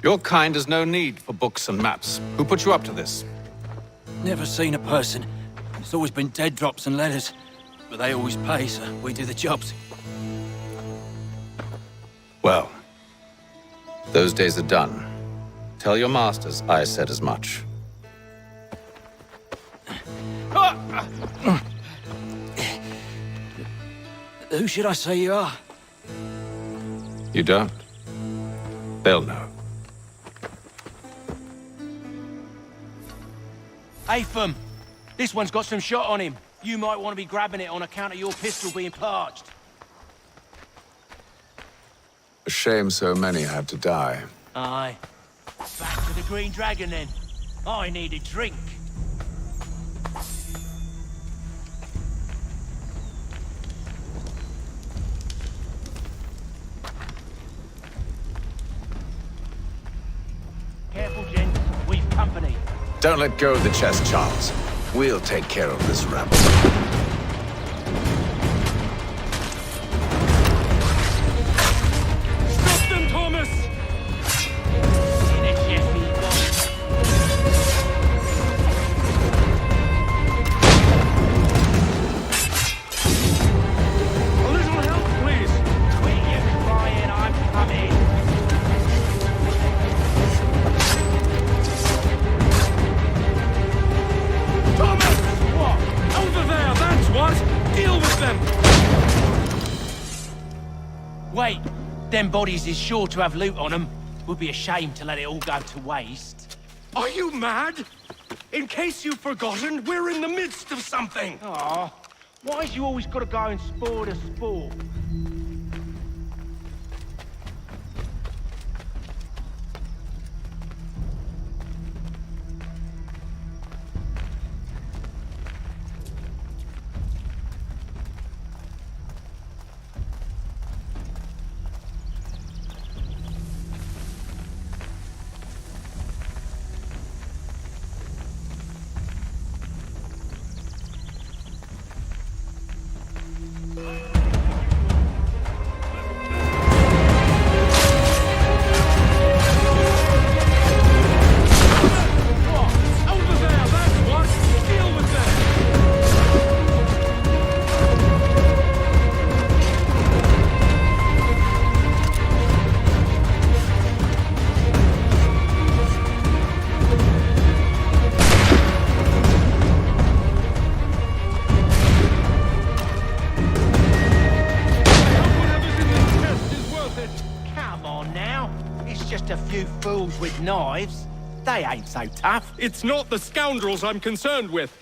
Speaker 4: Your kind has no need for books and maps. Who put you up to this?
Speaker 7: Never seen a person. It's always been dead drops and letters. But they always pay, so we do the jobs.
Speaker 4: Well, those days are done. Tell your masters I said as much.
Speaker 7: Who should I say you are?
Speaker 4: You don't? They'll know.
Speaker 7: Apham, this one's got some shot on him. You might want to be grabbing it on account of your pistol being parched.
Speaker 4: A shame so many had to die.
Speaker 7: Aye. Back to the Green Dragon then. I need a drink. Careful, gents. We've company.
Speaker 4: Don't let go of the chest, Charles. We'll take care of this rabble.
Speaker 18: Stop them, Thomas! A little help, please.
Speaker 7: Quit your crying, I'm coming.
Speaker 18: Thomas! What? Over there, that's what! Deal with them!
Speaker 7: Wait, them bodies is sure to have loot on them. Would be a shame to let it all go to waste.
Speaker 18: Are you mad? In case you've forgotten, we're in the midst of something!
Speaker 7: Aw, why's you always gotta go and spoil the sport? With knives, they ain't so tough.
Speaker 18: It's not the scoundrels I'm concerned with.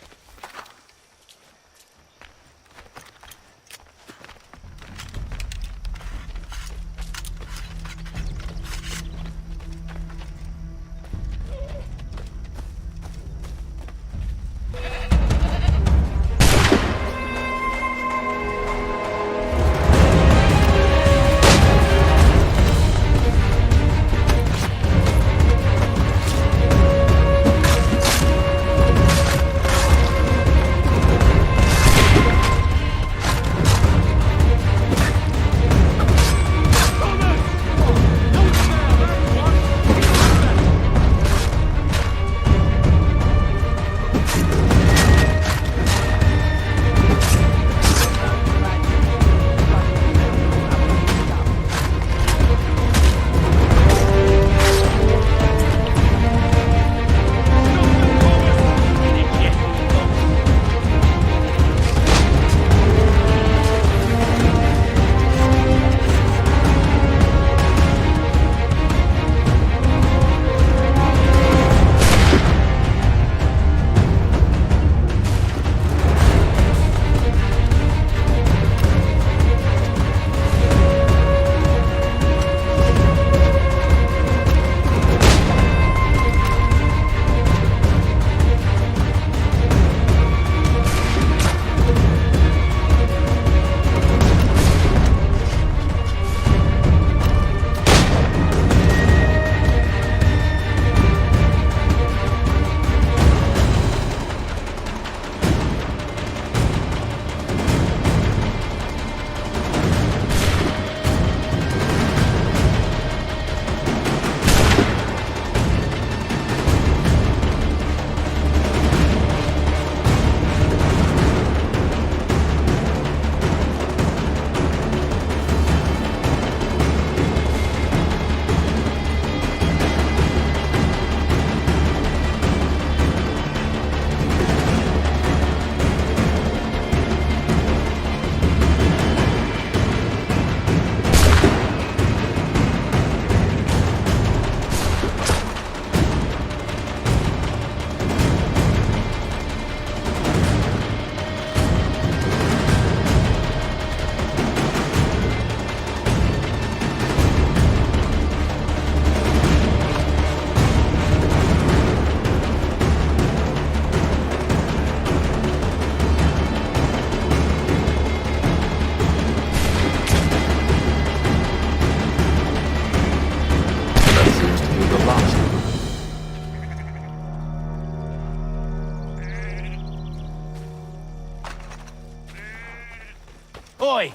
Speaker 7: Oi!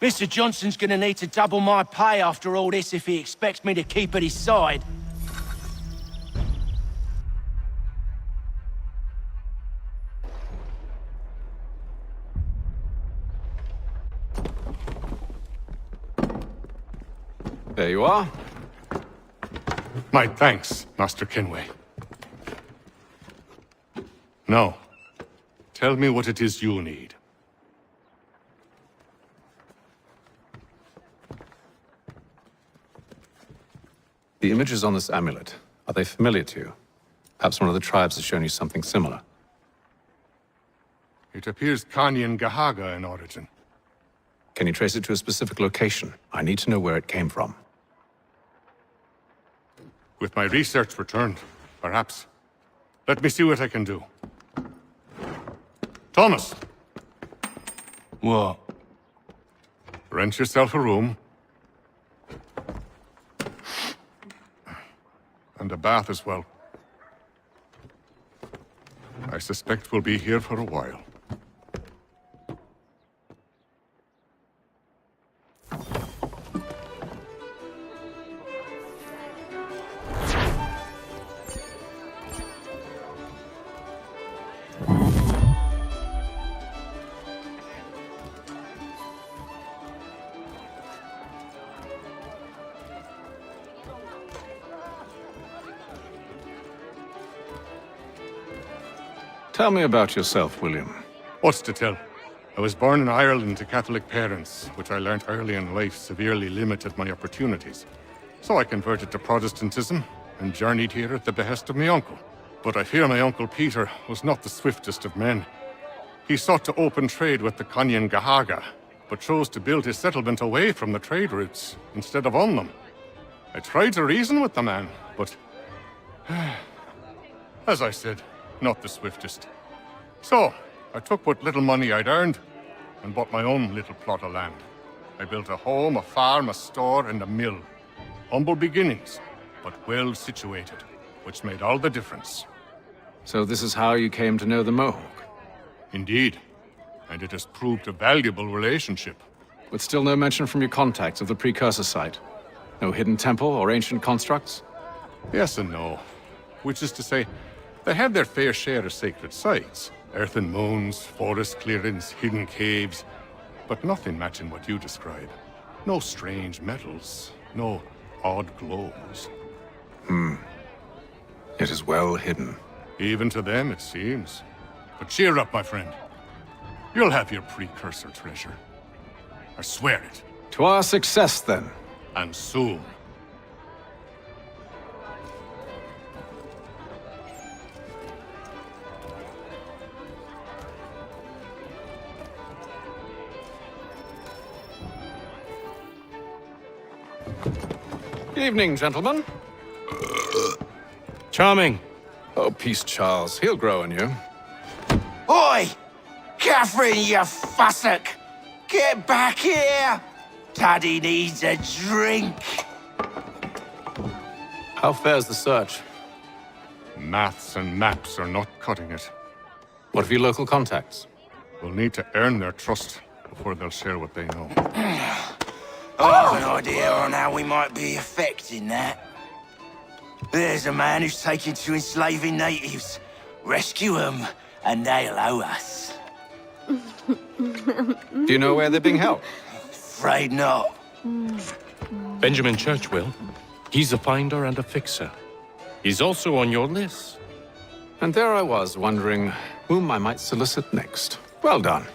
Speaker 7: Mr. Johnson's gonna need to double my pay after all this if he expects me to keep at his side.
Speaker 4: There you are.
Speaker 5: My thanks, Master Kenway. Now, tell me what it is you need.
Speaker 4: The images on this amulet, are they familiar to you? Perhaps one of the tribes has shown you something similar.
Speaker 5: It appears Kanyan Gahaga in origin.
Speaker 4: Can you trace it to a specific location? I need to know where it came from.
Speaker 5: With my research returned, perhaps. Let me see what I can do. Thomas!
Speaker 7: What?
Speaker 5: Rent yourself a room. And a bath as well. I suspect we'll be here for a while.
Speaker 4: Tell me about yourself, William.
Speaker 5: What's to tell? I was born in Ireland to Catholic parents, which I learned early in life severely limited my opportunities. So I converted to Protestantism and journeyed here at the behest of my uncle. But I fear my uncle Peter was not the swiftest of men. He sought to open trade with the Kanyan Gahaga, but chose to build his settlement away from the trade routes instead of on them. I tried to reason with the man, but as I said, not the swiftest. So, I took what little money I'd earned and bought my own little plot of land. I built a home, a farm, a store, and a mill. Humble beginnings, but well situated, which made all the difference.
Speaker 4: So this is how you came to know the Mohawk?
Speaker 5: Indeed, and it has proved a valuable relationship.
Speaker 4: But still no mention from your contacts of the precursor site? No hidden temple or ancient constructs?
Speaker 5: Yes and no. Which is to say, they have their fair share of sacred sites. Earthen moons, forest clearings, hidden caves. But nothing matching what you describe. No strange metals, no odd glows.
Speaker 4: It is well hidden.
Speaker 5: Even to them, it seems. But cheer up, my friend. You'll have your precursor treasure. I swear it.
Speaker 4: To our success, then.
Speaker 5: And soon.
Speaker 4: Evening, gentlemen.
Speaker 18: Charming.
Speaker 4: Oh, peace, Charles. He'll grow on you.
Speaker 8: Oi! Catherine, you fussock! Get back here! Daddy needs a drink!
Speaker 4: How fares the search?
Speaker 5: Maths and maps are not cutting it.
Speaker 4: What of your local contacts?
Speaker 5: We'll need to earn their trust before they'll share what they know.
Speaker 8: I have an idea on how we might be affecting that. There's a man who's taken to enslaving natives. Rescue them, and they'll owe us.
Speaker 4: Do you know where they're being held?
Speaker 8: Afraid not.
Speaker 18: Benjamin Churchwill. He's a finder and a fixer. He's also on your list.
Speaker 4: And there I was, wondering whom I might solicit next. Well done.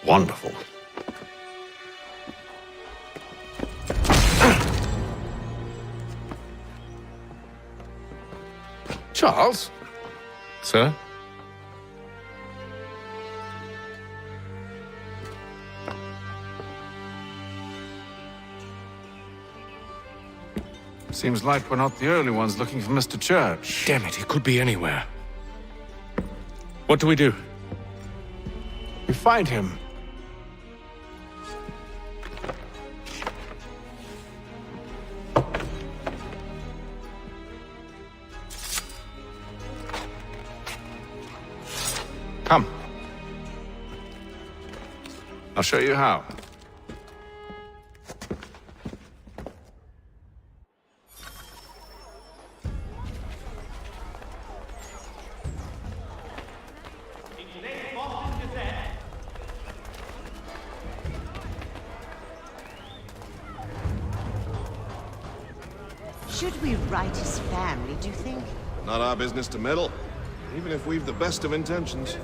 Speaker 4: Wonderful. Charles?
Speaker 3: Sir? Seems like we're not the only ones looking for Mr. Church.
Speaker 18: Damn it, he could be anywhere. What do we do?
Speaker 3: We find him. Come. I'll show you how.
Speaker 13: Should we write his family, do you think?
Speaker 15: Not our business to meddle, even if we've the best of intentions.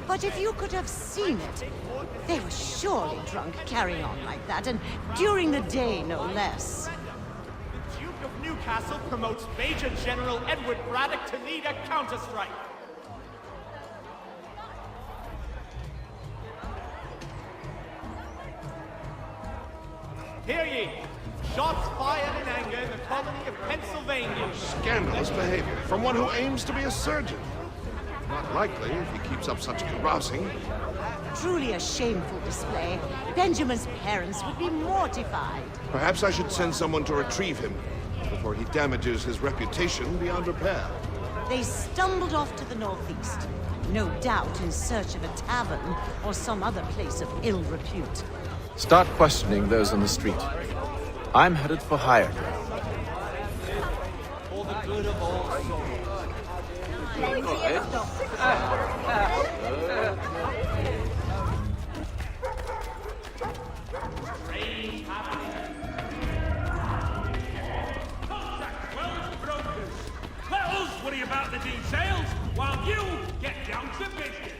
Speaker 13: But if you could have seen it, they were surely drunk carrying on like that, and during the day, no less.
Speaker 17: The Duke of Newcastle promotes Major General Edward Braddock to lead a counter-strike. Hear ye! Shots fired in anger in the colony of Pennsylvania.
Speaker 15: Scandalous behavior from one who aims to be a surgeon. Not likely if he keeps up such carousing.
Speaker 13: Truly a shameful display. Benjamin's parents would be mortified.
Speaker 15: Perhaps I should send someone to retrieve him before he damages his reputation beyond repair.
Speaker 13: They stumbled off to the northeast, no doubt in search of a tavern or some other place of ill repute.
Speaker 3: Start questioning those on the street. I'm headed for higher ground.
Speaker 17: For the good of all souls.
Speaker 16: Let us worry about the details while you get down to business.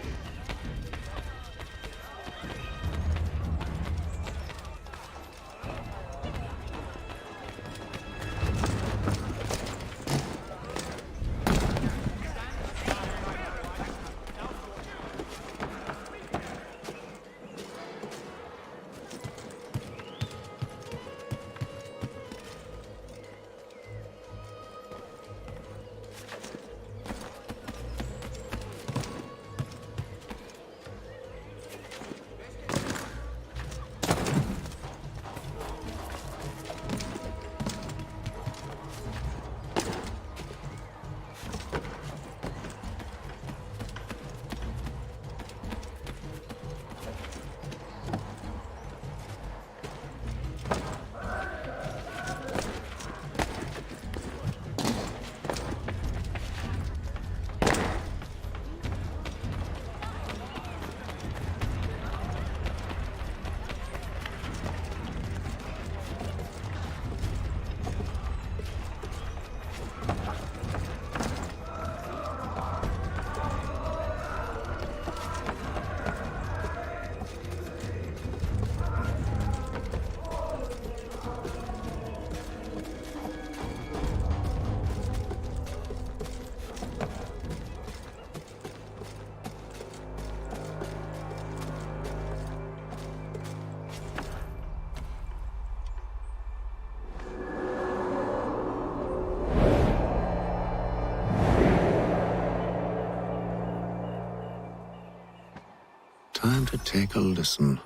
Speaker 11: Time to take a listen.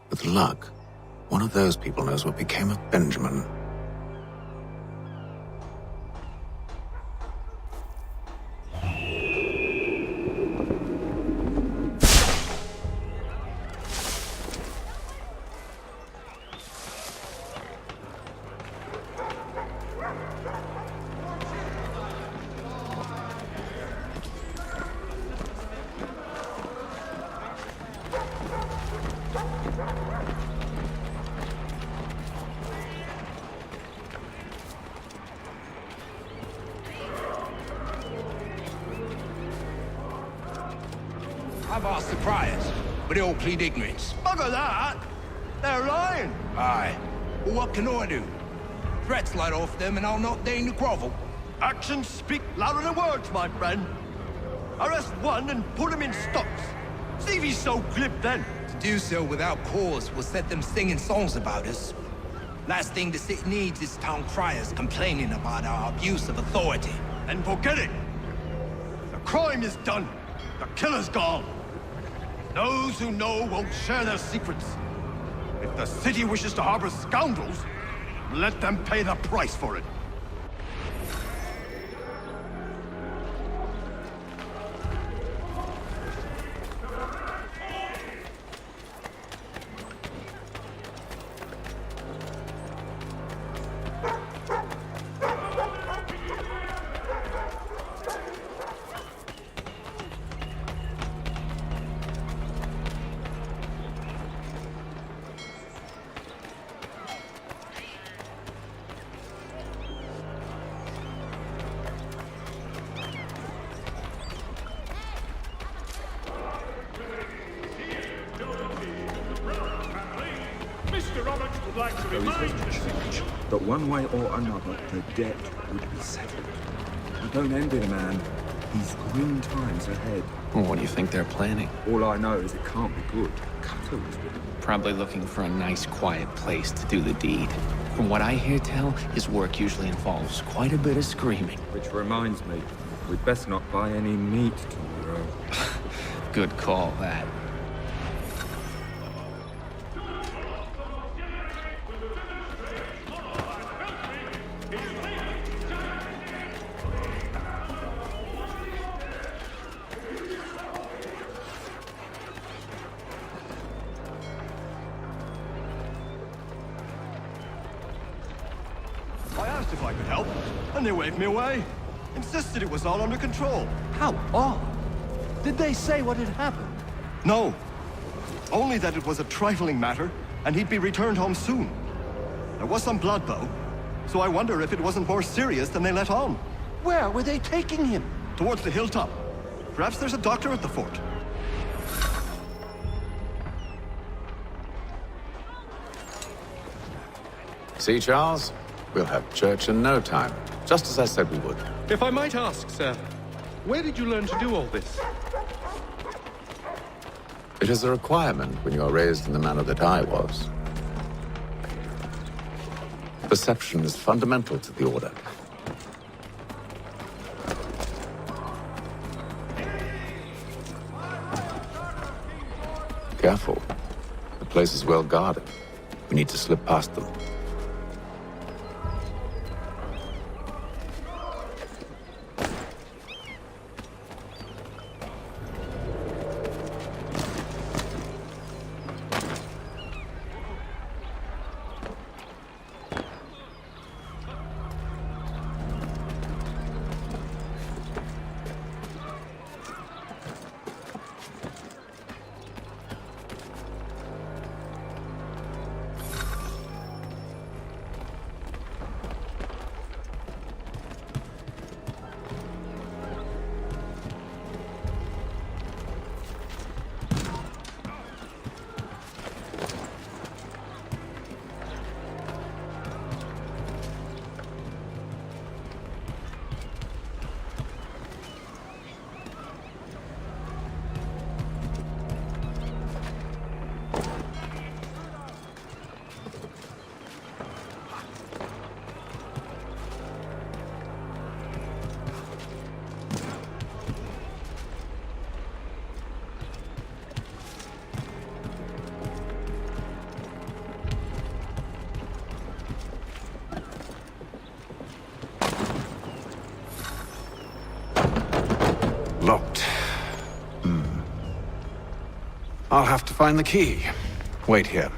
Speaker 11: With luck, one of those people knows what became of Benjamin.
Speaker 16: I've asked the priors.
Speaker 14: but they all plead ignorance.
Speaker 8: Bugger that! They're lying.
Speaker 14: Aye. Well, what can I do? Threats light off them and I'll not deign to grovel.
Speaker 8: Actions speak louder than words, my friend. Arrest one and put him in stocks. See if he's so glib then.
Speaker 14: To do so without cause will set them singing songs about us. Last thing the city needs is town criers complaining about our abuse of authority.
Speaker 8: And forget it. The crime is done. The killer's gone. Those who know won't share their secrets. If the city wishes to harbor scoundrels, let them pay the price for it.
Speaker 10: Mr. Roberts would like to remind you.
Speaker 20: But one way or another, the debt would be settled. You don't envy the man. He's grim times ahead.
Speaker 21: Well, what do you think they're planning?
Speaker 20: All I know is it can't be good. Cutter was with him.
Speaker 21: Probably looking for a nice, quiet place to do the deed. From what I hear tell, his work usually involves quite a bit of screaming.
Speaker 20: Which reminds me, we'd best not buy any meat tomorrow.
Speaker 21: Good call, that.
Speaker 8: I asked if I could help, and they waved me away. Insisted it was all under control. How odd. Did they say what had happened? No. Only that it was a trifling matter, and he'd be returned home soon. There was some blood, though, so I wonder if it wasn't more serious than they let on. Where were they taking him? Towards the hilltop. Perhaps there's a doctor at the fort.
Speaker 4: See, Charles? We'll have church in no time, just as I said we would.
Speaker 18: If I might ask, sir, where did you learn to do all this?
Speaker 4: It is a requirement when you are raised in the manner that I was. Perception is fundamental to the Order. Careful. The place is well guarded. We need to slip past them. Locked. I'll have to find the key. Wait here.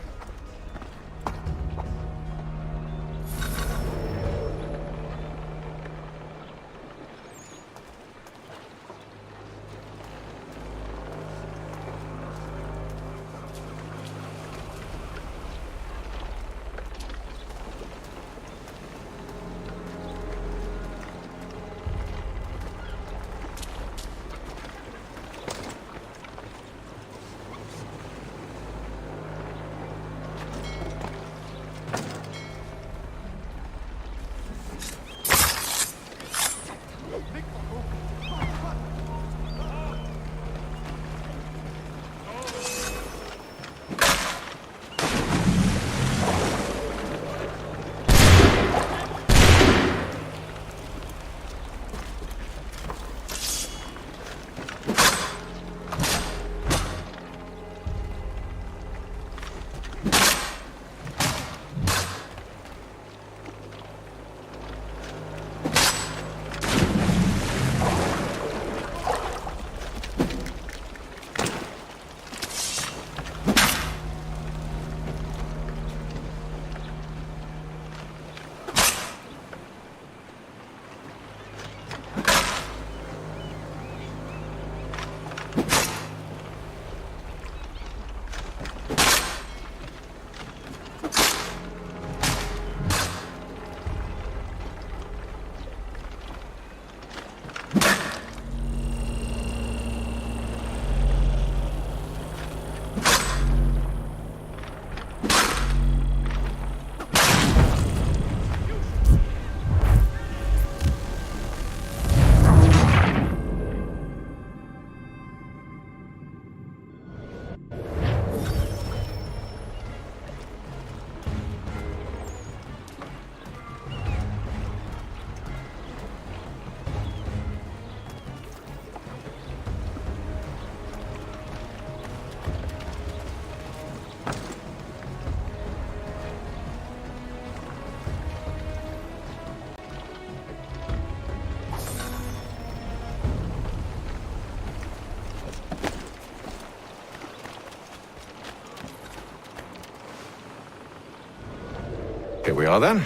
Speaker 4: Here we are then.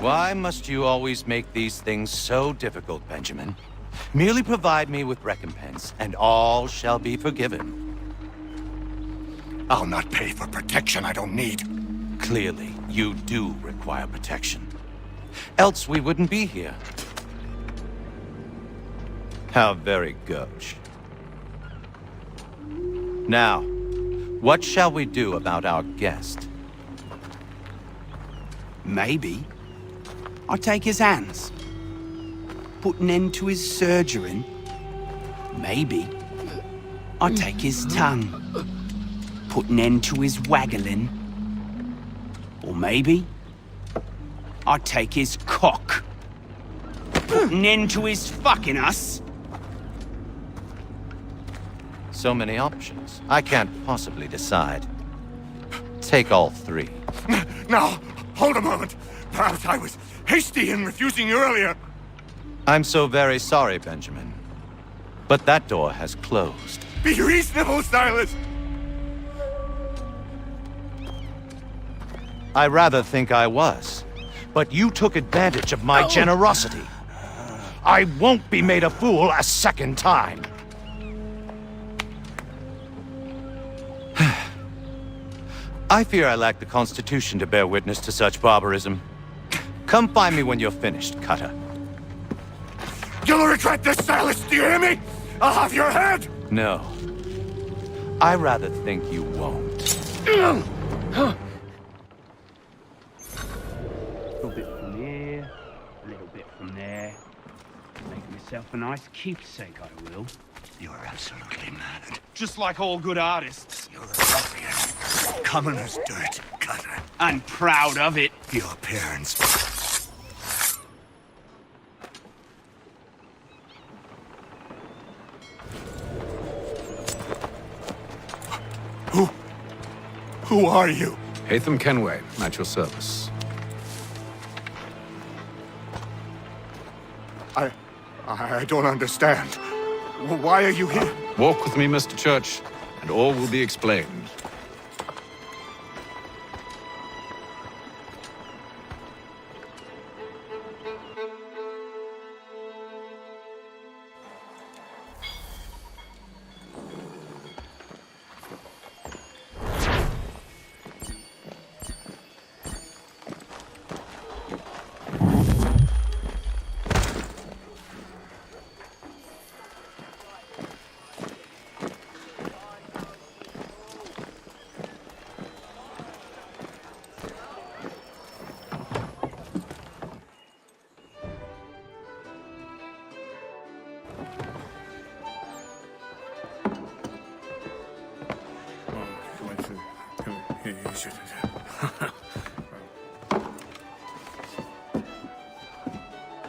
Speaker 8: Why must you always make these things so difficult, Benjamin? Merely provide me with recompense, and all shall be forgiven.
Speaker 15: I'll not pay for protection I don't need.
Speaker 8: Clearly, you do require protection. Else we wouldn't be here. How very gauche. Now, what shall we do about our guest?
Speaker 6: Maybe I take his hands, put an end to his surgering. Maybe I take his tongue, put an end to his waggling. Or maybe I take his cock, put an end to his fucking us.
Speaker 8: So many options. I can't possibly decide. Take all three.
Speaker 15: Now, hold a moment. Perhaps I was hasty in refusing you earlier.
Speaker 8: I'm so very sorry, Benjamin. But that door has closed.
Speaker 15: Be reasonable, Silas.
Speaker 8: I rather think I was. But you took advantage of my generosity. I won't be made a fool a second time. I fear I lack the constitution to bear witness to such barbarism. Come find me when you're finished, Cutter.
Speaker 15: You'll regret this, Silas, do you hear me? I'll have your head!
Speaker 8: No. I rather think you won't.
Speaker 6: A little bit from here, a little bit from there. Make myself a nice keepsake, I will.
Speaker 15: You're absolutely mad.
Speaker 6: Just like all good artists.
Speaker 15: You're a ruffian. Common as dirt, Cutter.
Speaker 6: And proud of it.
Speaker 15: Your parents. Who are you?
Speaker 4: Hatham Kenway, at your service.
Speaker 15: I don't understand. Why are you here?
Speaker 4: Walk with me, Mr. Church, and all will be explained.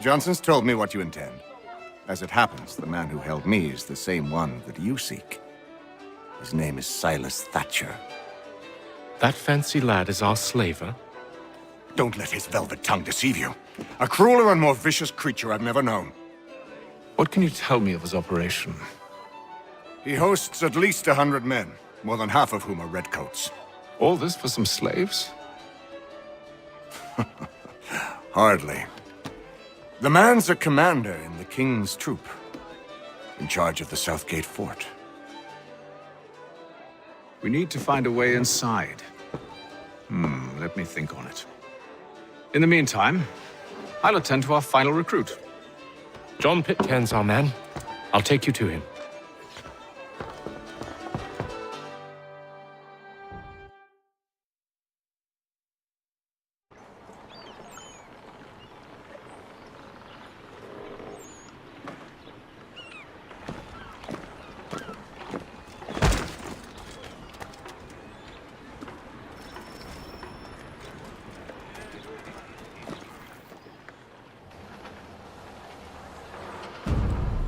Speaker 15: Johnson's told me what you intend. As it happens, the man who held me is the same one that you seek. His name is Silas Thatcher.
Speaker 18: That fancy lad is our slaver?
Speaker 15: Don't let his velvet tongue deceive you. A crueler and more vicious creature I've never known.
Speaker 4: What can you tell me of his operation?
Speaker 15: He hosts at least 100 men, more than half of whom are redcoats.
Speaker 4: All this for some slaves?
Speaker 15: Hardly. The man's a commander in the King's troop, in charge of the Southgate Fort.
Speaker 4: We need to find a way inside. Let me think on it. In the meantime, I'll attend to our final recruit.
Speaker 18: John Pitcairn's our man. I'll take you to him.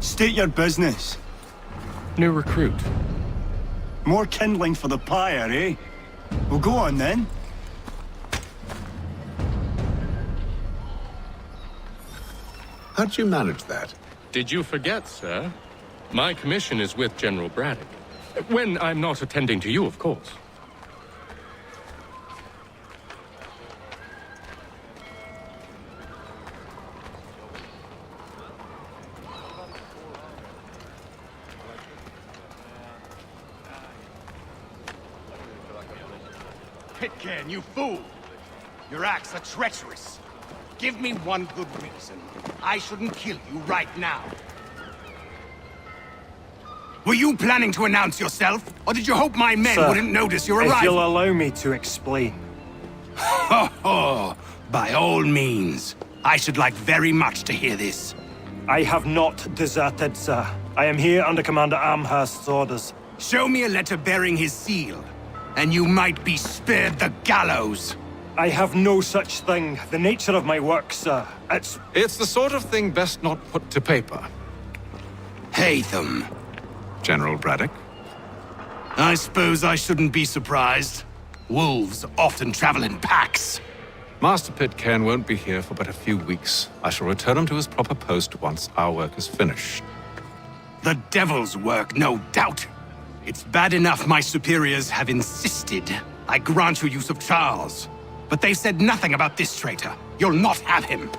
Speaker 19: State your business.
Speaker 18: New recruit.
Speaker 19: More kindling for the pyre, eh? Well, go on then.
Speaker 4: How'd you manage that?
Speaker 18: Did you forget, sir? My commission is with General Braddock. When I'm not attending to you, of course.
Speaker 1: Pitcairn, you fool! Your acts are treacherous. Give me one good reason I shouldn't kill you right now. Were you planning to announce yourself, or did you hope my men
Speaker 12: Sir,
Speaker 1: wouldn't notice your arrival?
Speaker 12: if you'll allow me to explain.
Speaker 1: Ho ho! By all means. I should like very much to hear this.
Speaker 12: I have not deserted, sir. I am here under Commander Amherst's orders.
Speaker 1: Show me a letter bearing his seal, and you might be spared the gallows.
Speaker 12: I have no such thing. The nature of my work, sir,
Speaker 4: It's the sort of thing best not put to paper.
Speaker 1: Hatham.
Speaker 4: General Braddock?
Speaker 1: I suppose I shouldn't be surprised. Wolves often travel in packs.
Speaker 4: Master Pitcairn won't be here for but a few weeks. I shall return him to his proper post once our work is finished.
Speaker 1: The devil's work, no doubt. It's bad enough my superiors have insisted I grant you use of Charles. But they said nothing about this traitor. You'll not have him.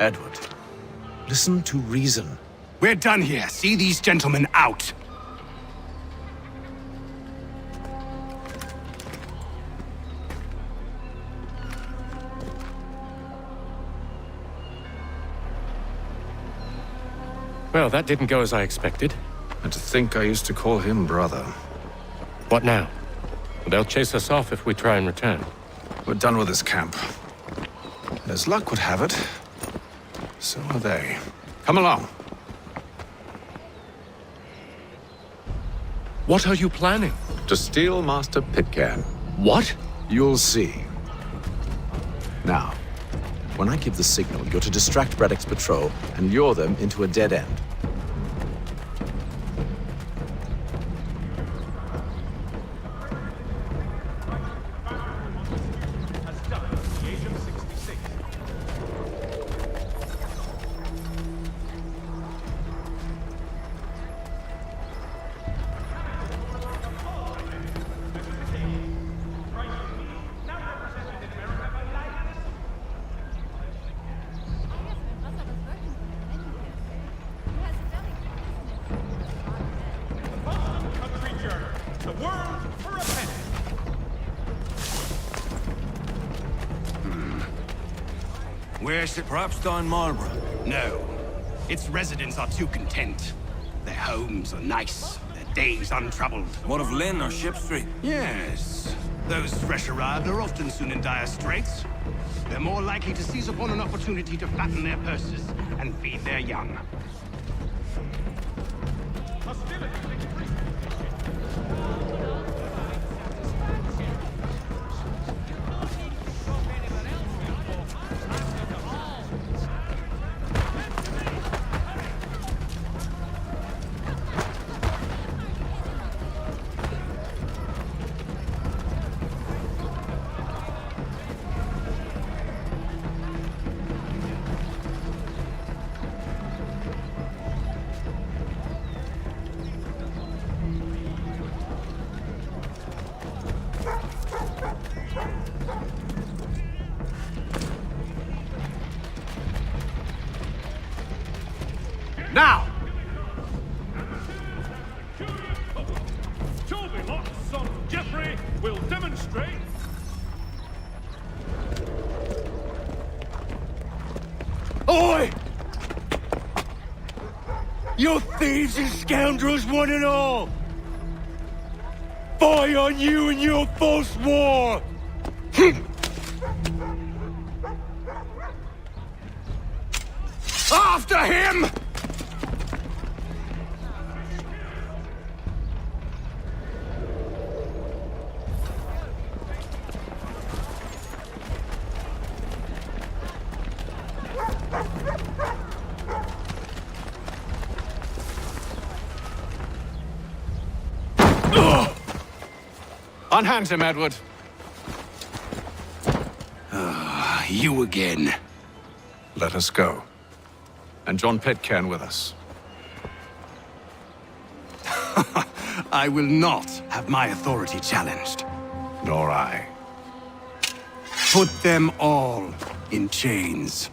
Speaker 3: Edward, listen to reason.
Speaker 1: We're done here. See these gentlemen out.
Speaker 18: Well, that didn't go as I expected.
Speaker 4: And to think I used to call him brother.
Speaker 18: What now? They'll chase us off if we try and return.
Speaker 4: We're done with this camp. And as luck would have it, so are they. Come along.
Speaker 18: What are you planning?
Speaker 4: To steal Master Pitcairn.
Speaker 18: What?
Speaker 3: You'll see. Now, when I give the signal, you're to distract Braddock's patrol and lure them into a dead end.
Speaker 1: Where's it? Perhaps down Marlborough? No. Its residents are too content. Their homes are nice, their days untroubled.
Speaker 8: What of Lynn or Ship Street?
Speaker 1: Yes. Those fresh arrived are often soon in dire straits. They're more likely to seize upon an opportunity to fatten their purses and feed their young.
Speaker 10: Now! Toby son Geoffrey will demonstrate.
Speaker 8: Oi! You thieves and scoundrels, one and all! Fie on you and your false war!
Speaker 1: After him!
Speaker 4: Unhand him, Edward.
Speaker 1: You again.
Speaker 4: Let us go. And John Pitcairn with us.
Speaker 1: I will not have my authority challenged.
Speaker 15: Nor I.
Speaker 1: Put them all in chains.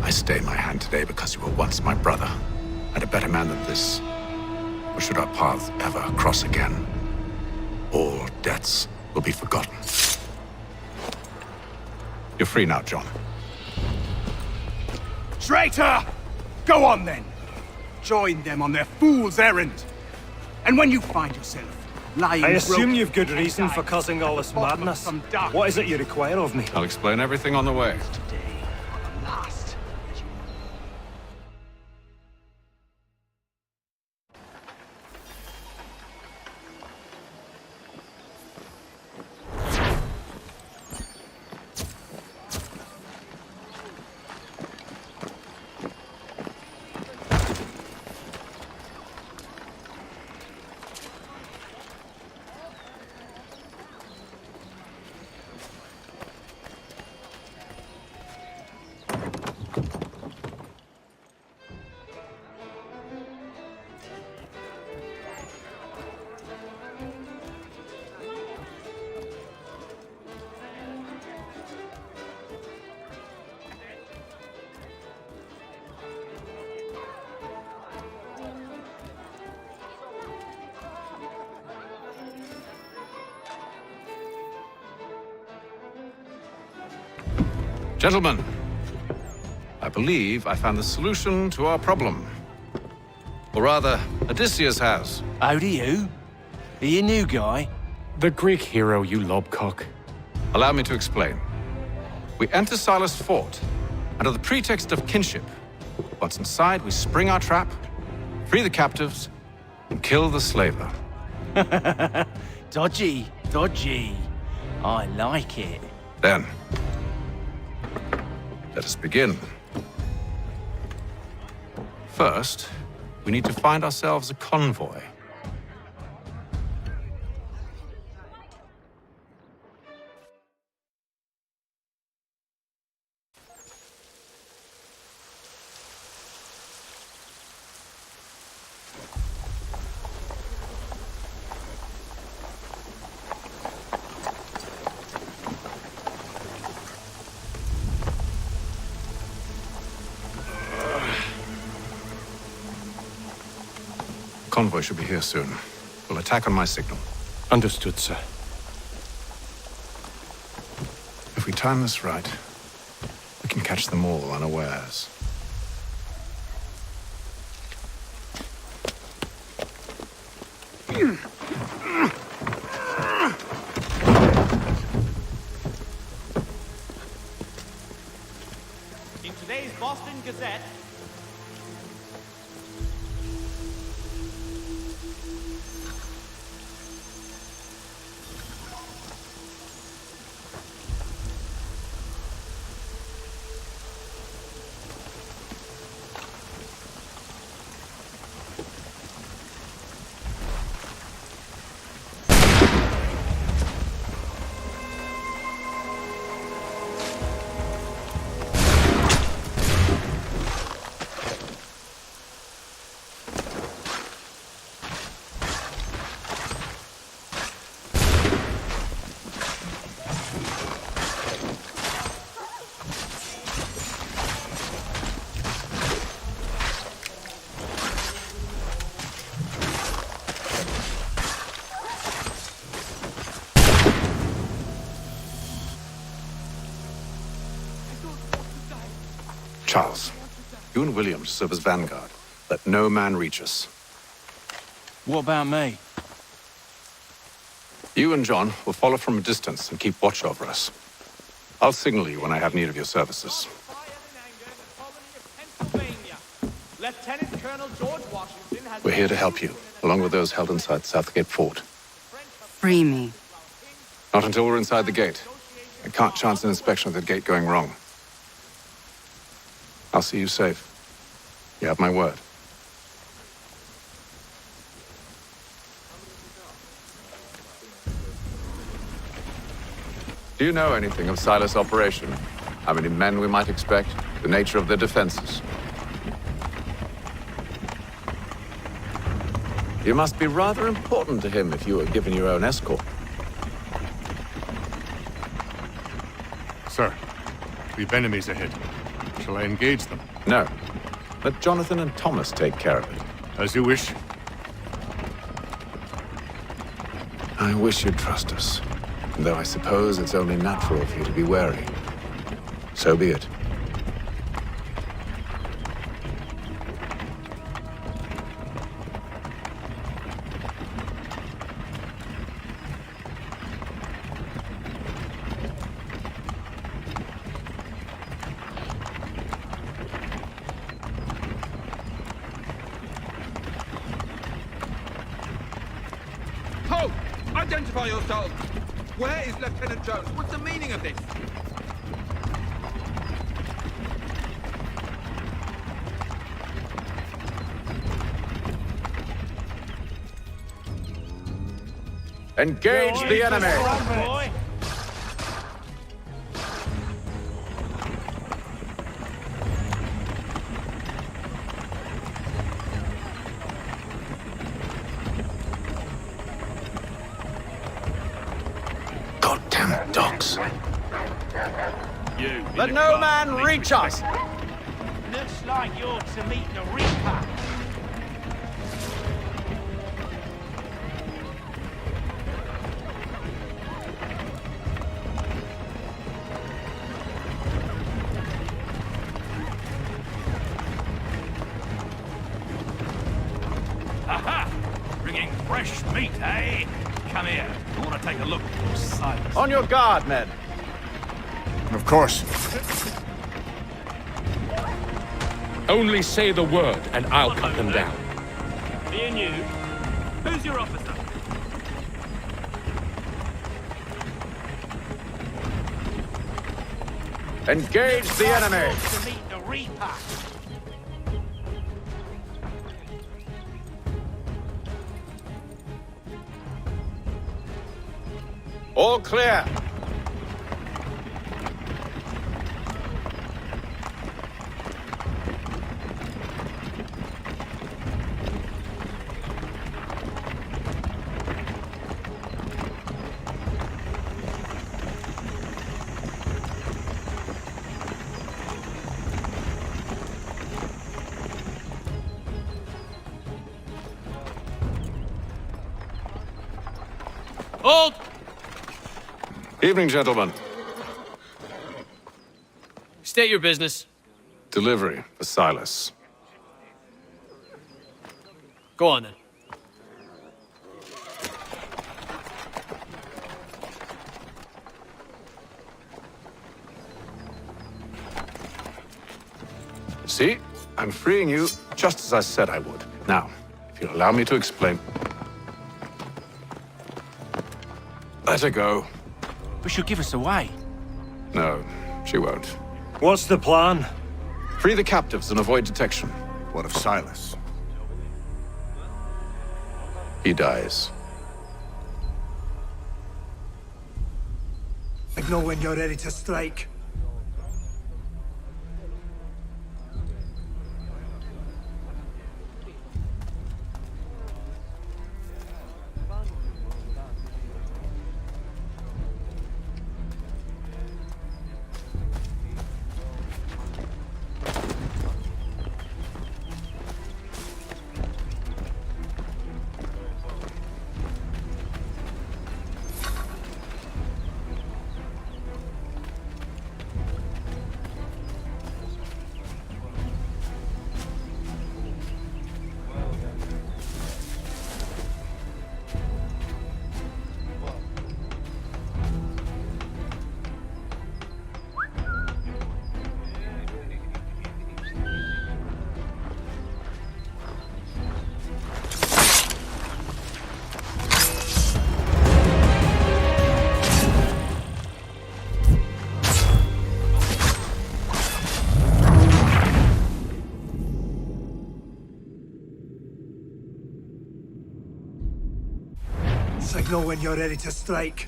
Speaker 4: I stay my hand today because you were once my brother, and a better man than this. Or should our paths ever cross again, all debts will be forgotten. You're free now, John.
Speaker 1: Traitor! Go on then! Join them on their fool's errand. And when you find yourself lying
Speaker 12: I assume
Speaker 1: broken
Speaker 12: you've good reason for causing all this madness. What is it you require of me?
Speaker 4: I'll explain everything on the way. Gentlemen, I believe I found the solution to our problem. Or rather, Odysseus has.
Speaker 7: How do you? Are you a new guy?
Speaker 18: The Greek hero, you lobcock.
Speaker 4: Allow me to explain. We enter Silas' fort under the pretext of kinship. Once inside, we spring our trap, free the captives, and kill the slaver.
Speaker 7: Dodgy, dodgy. I like it.
Speaker 4: Then, let us begin. First, we need to find ourselves a convoy. Convoy should be here soon. We'll attack on my signal.
Speaker 18: Understood, sir.
Speaker 4: If we time this right, we can catch them all unawares.
Speaker 17: In today's Boston Gazette,
Speaker 4: Charles, you and William serve as vanguard. Let no man reach us.
Speaker 7: What about me?
Speaker 4: You and John will follow from a distance and keep watch over us. I'll signal you when I have need of your services.
Speaker 17: Lieutenant Colonel George Washington has...
Speaker 4: We're here to help you, along with those held inside Southgate Fort.
Speaker 2: Free me.
Speaker 4: Not until we're inside the gate. I can't chance an inspection of the gate going wrong. I'll see you safe. You have my word. Do you know anything of Silas' operation? How many men we might expect? The nature of their defenses? You must be rather important to him if you were given your own escort.
Speaker 5: Sir, we've enemies ahead. Shall I engage them?
Speaker 4: No. Let Jonathan and Thomas take care of it.
Speaker 5: As you wish.
Speaker 4: I wish you'd trust us. Though I suppose it's only natural for you to be wary. So be it.
Speaker 22: Halt! Identify yourselves! Where is Lieutenant Jones? What's the meaning of this?
Speaker 4: Engage the enemy! Goddamn dogs.
Speaker 17: Let
Speaker 4: no man reach us!
Speaker 17: Looks like you're to meet the Reaper.
Speaker 16: Aha! Bringing fresh meat, eh? Come here. I want to take a look at your Silas.
Speaker 4: On your guard, men.
Speaker 15: Of course.
Speaker 18: Only say the word, and I'll cut them down.
Speaker 10: Me and you. Who's your officer?
Speaker 4: Engage the enemy!
Speaker 17: To meet the Reaper.
Speaker 4: All clear.
Speaker 17: Hold!
Speaker 4: Evening, gentlemen.
Speaker 17: State your business.
Speaker 4: Delivery for Silas.
Speaker 17: Go on then.
Speaker 4: See? I'm freeing you just as I said I would. Now, if you'll allow me to explain. Let her go.
Speaker 7: But she'll give us away.
Speaker 4: No, she won't.
Speaker 12: What's the plan?
Speaker 4: Free the captives and avoid detection.
Speaker 15: What of Silas?
Speaker 4: He dies.
Speaker 23: I know when you're ready to strike. Signal when you're ready to strike.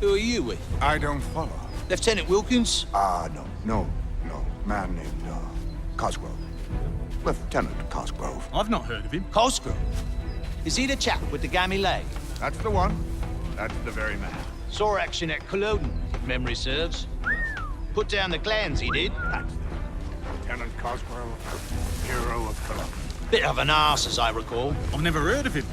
Speaker 9: Who are you with?
Speaker 15: I don't follow.
Speaker 9: Lieutenant Wilkins?
Speaker 15: No. Man named, Cosgrove. Lieutenant Cosgrove.
Speaker 9: I've not heard of him. Cosgrove? Is he the chap with the gammy leg?
Speaker 15: That's the one. That's the very man.
Speaker 9: Saw action at Culloden, if memory serves. Put down the clans, he did.
Speaker 15: That's Lieutenant Cosgrove, hero of Culloden.
Speaker 9: Bit of an arse, as I recall. I've never heard of him.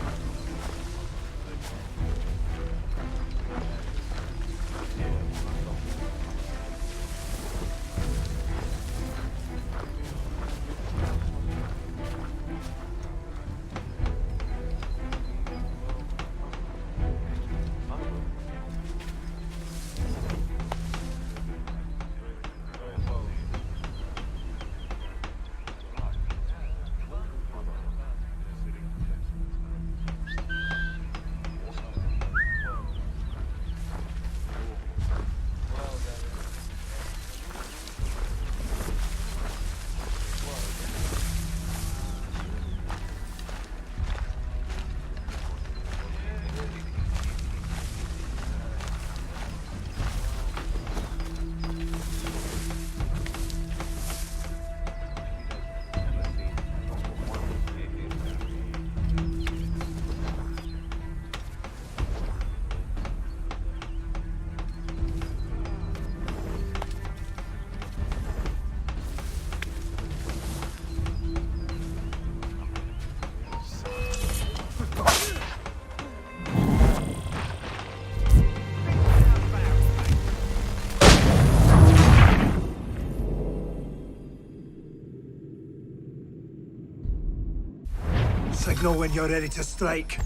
Speaker 23: Signal when you're ready to strike.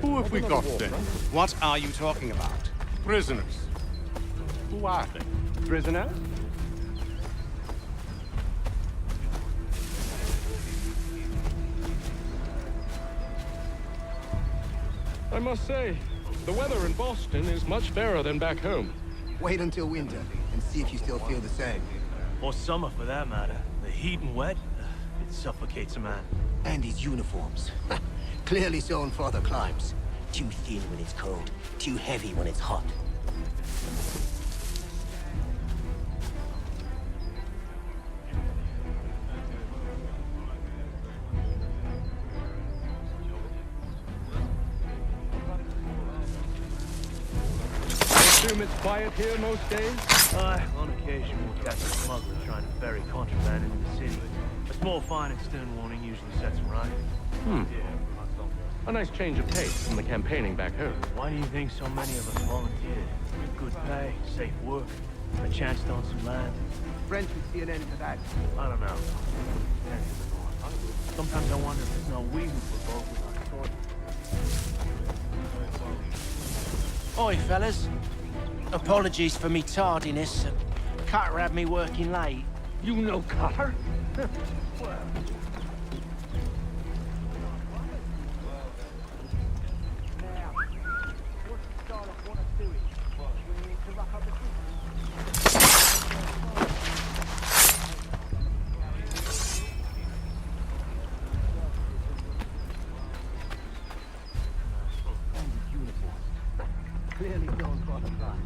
Speaker 5: Who have we got then?
Speaker 11: What are you talking about?
Speaker 5: Prisoners. Who are they?
Speaker 11: Prisoners?
Speaker 18: I must say, the weather in Boston is much fairer than back home.
Speaker 13: Wait until winter and see if you still feel the same.
Speaker 10: Or summer, for that matter. The heat and wet, it suffocates a man.
Speaker 13: And his uniforms. Clearly sewn for the climes. Too thin when it's cold, too heavy when it's hot.
Speaker 18: I assume it's quiet here most days?
Speaker 10: Aye, on occasion we'll catch a smuggler trying to ferry contraband into the city. A small fine and stern warning usually sets him right.
Speaker 18: A nice change of pace from the campaigning back home.
Speaker 10: Why do you think so many of us volunteered? Good pay, safe work, a chance to own some land.
Speaker 13: French would see an end to that.
Speaker 10: I don't know. Sometimes I wonder if it's not we who provoke with our thoughts.
Speaker 7: Oi, fellas. Apologies for me tardiness. Cutter had me working late.
Speaker 10: You know Cutter? Well... Clearly known for the crime.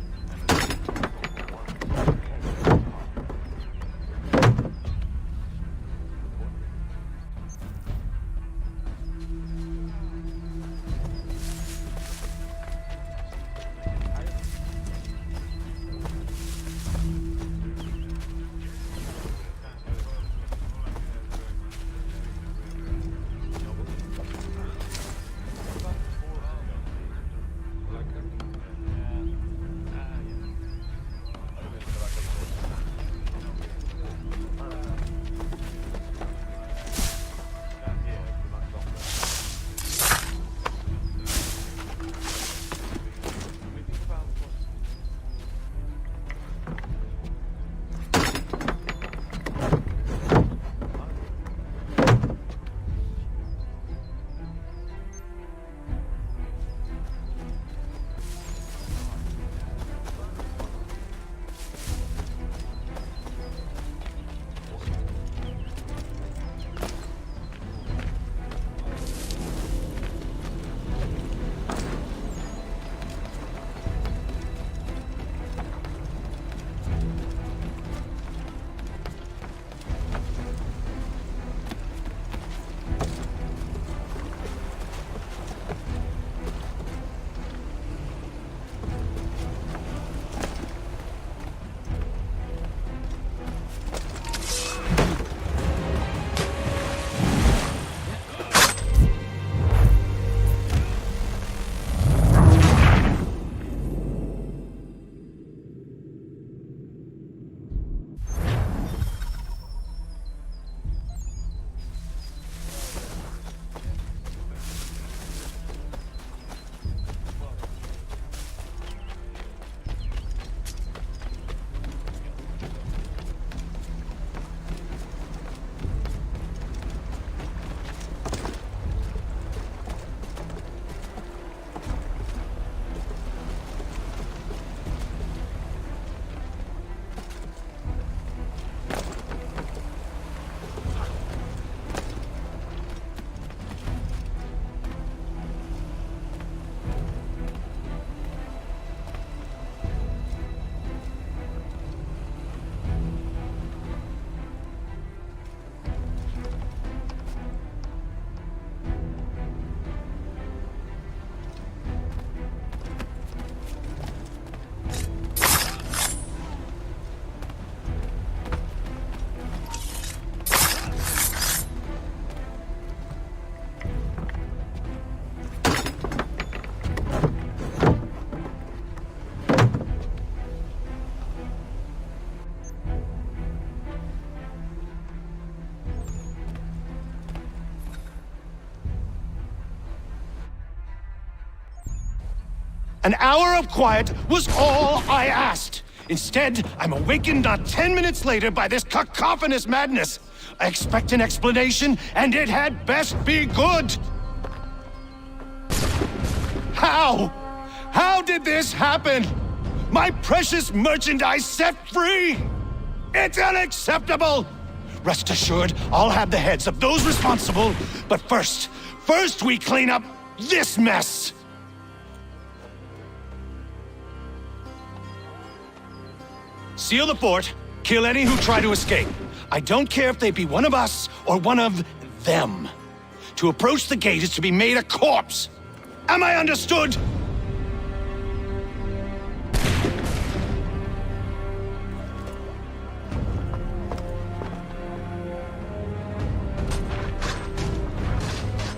Speaker 14: An hour of quiet was all I asked. Instead, I'm awakened not 10 minutes later by this cacophonous madness. I expect an explanation, and it had best be good. How? How did this happen? My precious merchandise set free? It's unacceptable! Rest assured, I'll have the heads of those responsible. But first we clean up this mess! Seal the fort, kill any who try to escape. I don't care if they be one of us or one of them. To approach the gate is to be made a corpse. Am I understood?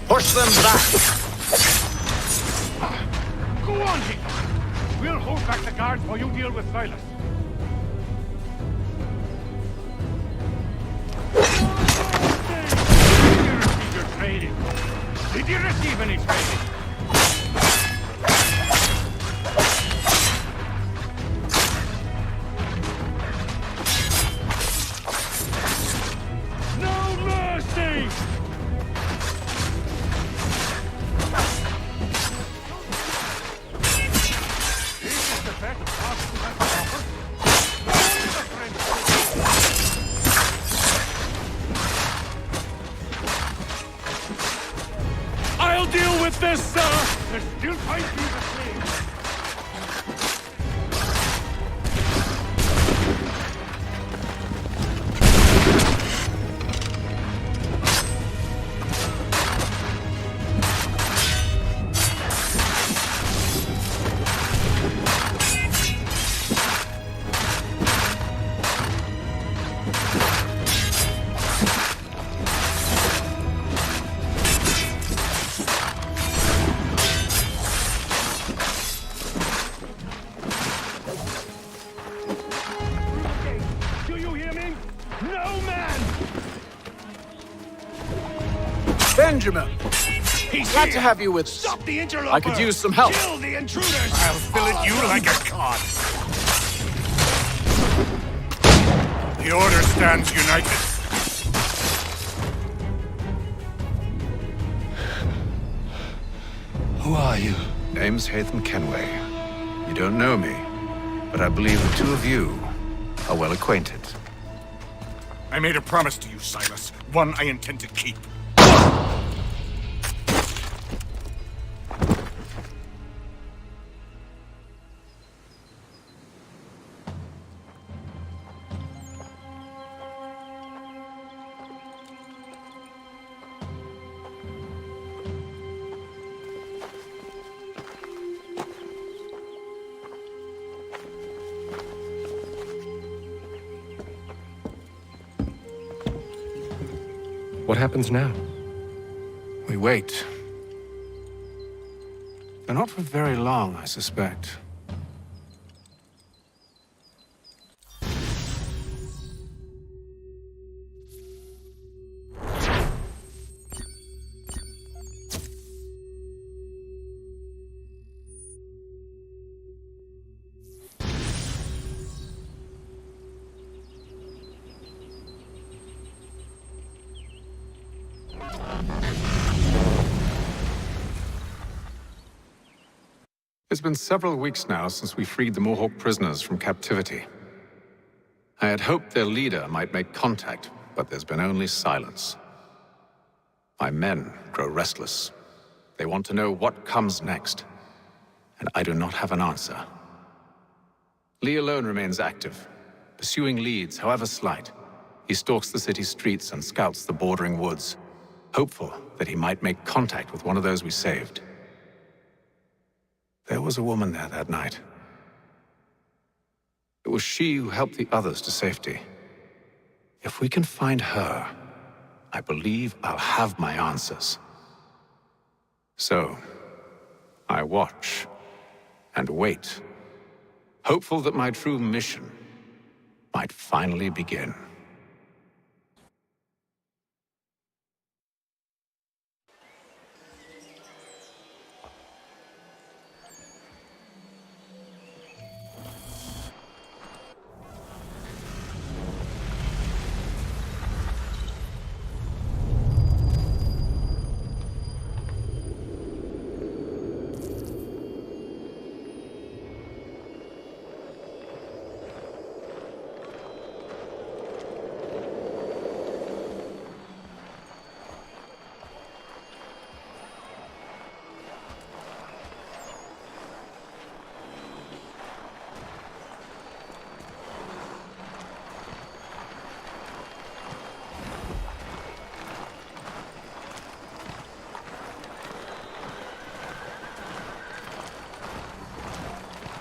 Speaker 4: Push them back!
Speaker 5: Go on, Heath. We'll hold back the guards while you deal with Silas. Did you receive any training? No mercy! This is the best possible has to offer. I'll deal with this, sir! There's still time for you to flee.
Speaker 4: Benjamin!
Speaker 14: He's
Speaker 4: Glad
Speaker 14: here.
Speaker 4: to have you with us.
Speaker 14: Stop the interloper!
Speaker 4: I could use some help.
Speaker 14: Kill the intruders!
Speaker 5: I'll fillet you like a cod. The Order stands united.
Speaker 14: Who are you?
Speaker 4: Name's Hatham Kenway. You don't know me, but I believe the two of you are well acquainted.
Speaker 5: I made a promise to you, Silas. One I intend to keep.
Speaker 18: What happens now?
Speaker 4: We wait. But not for very long, I suspect. It's been several weeks now since we freed the Mohawk prisoners from captivity. I had hoped their leader might make contact, but there's been only silence. My men grow restless. They want to know what comes next, and I do not have an answer. Lee alone remains active, pursuing leads, however slight. He stalks the city streets and scouts the bordering woods, hopeful that he might make contact with one of those we saved. There was a woman there that night. It was she who helped the others to safety. If we can find her, I believe I'll have my answers. So, I watch and wait, hopeful that my true mission might finally begin.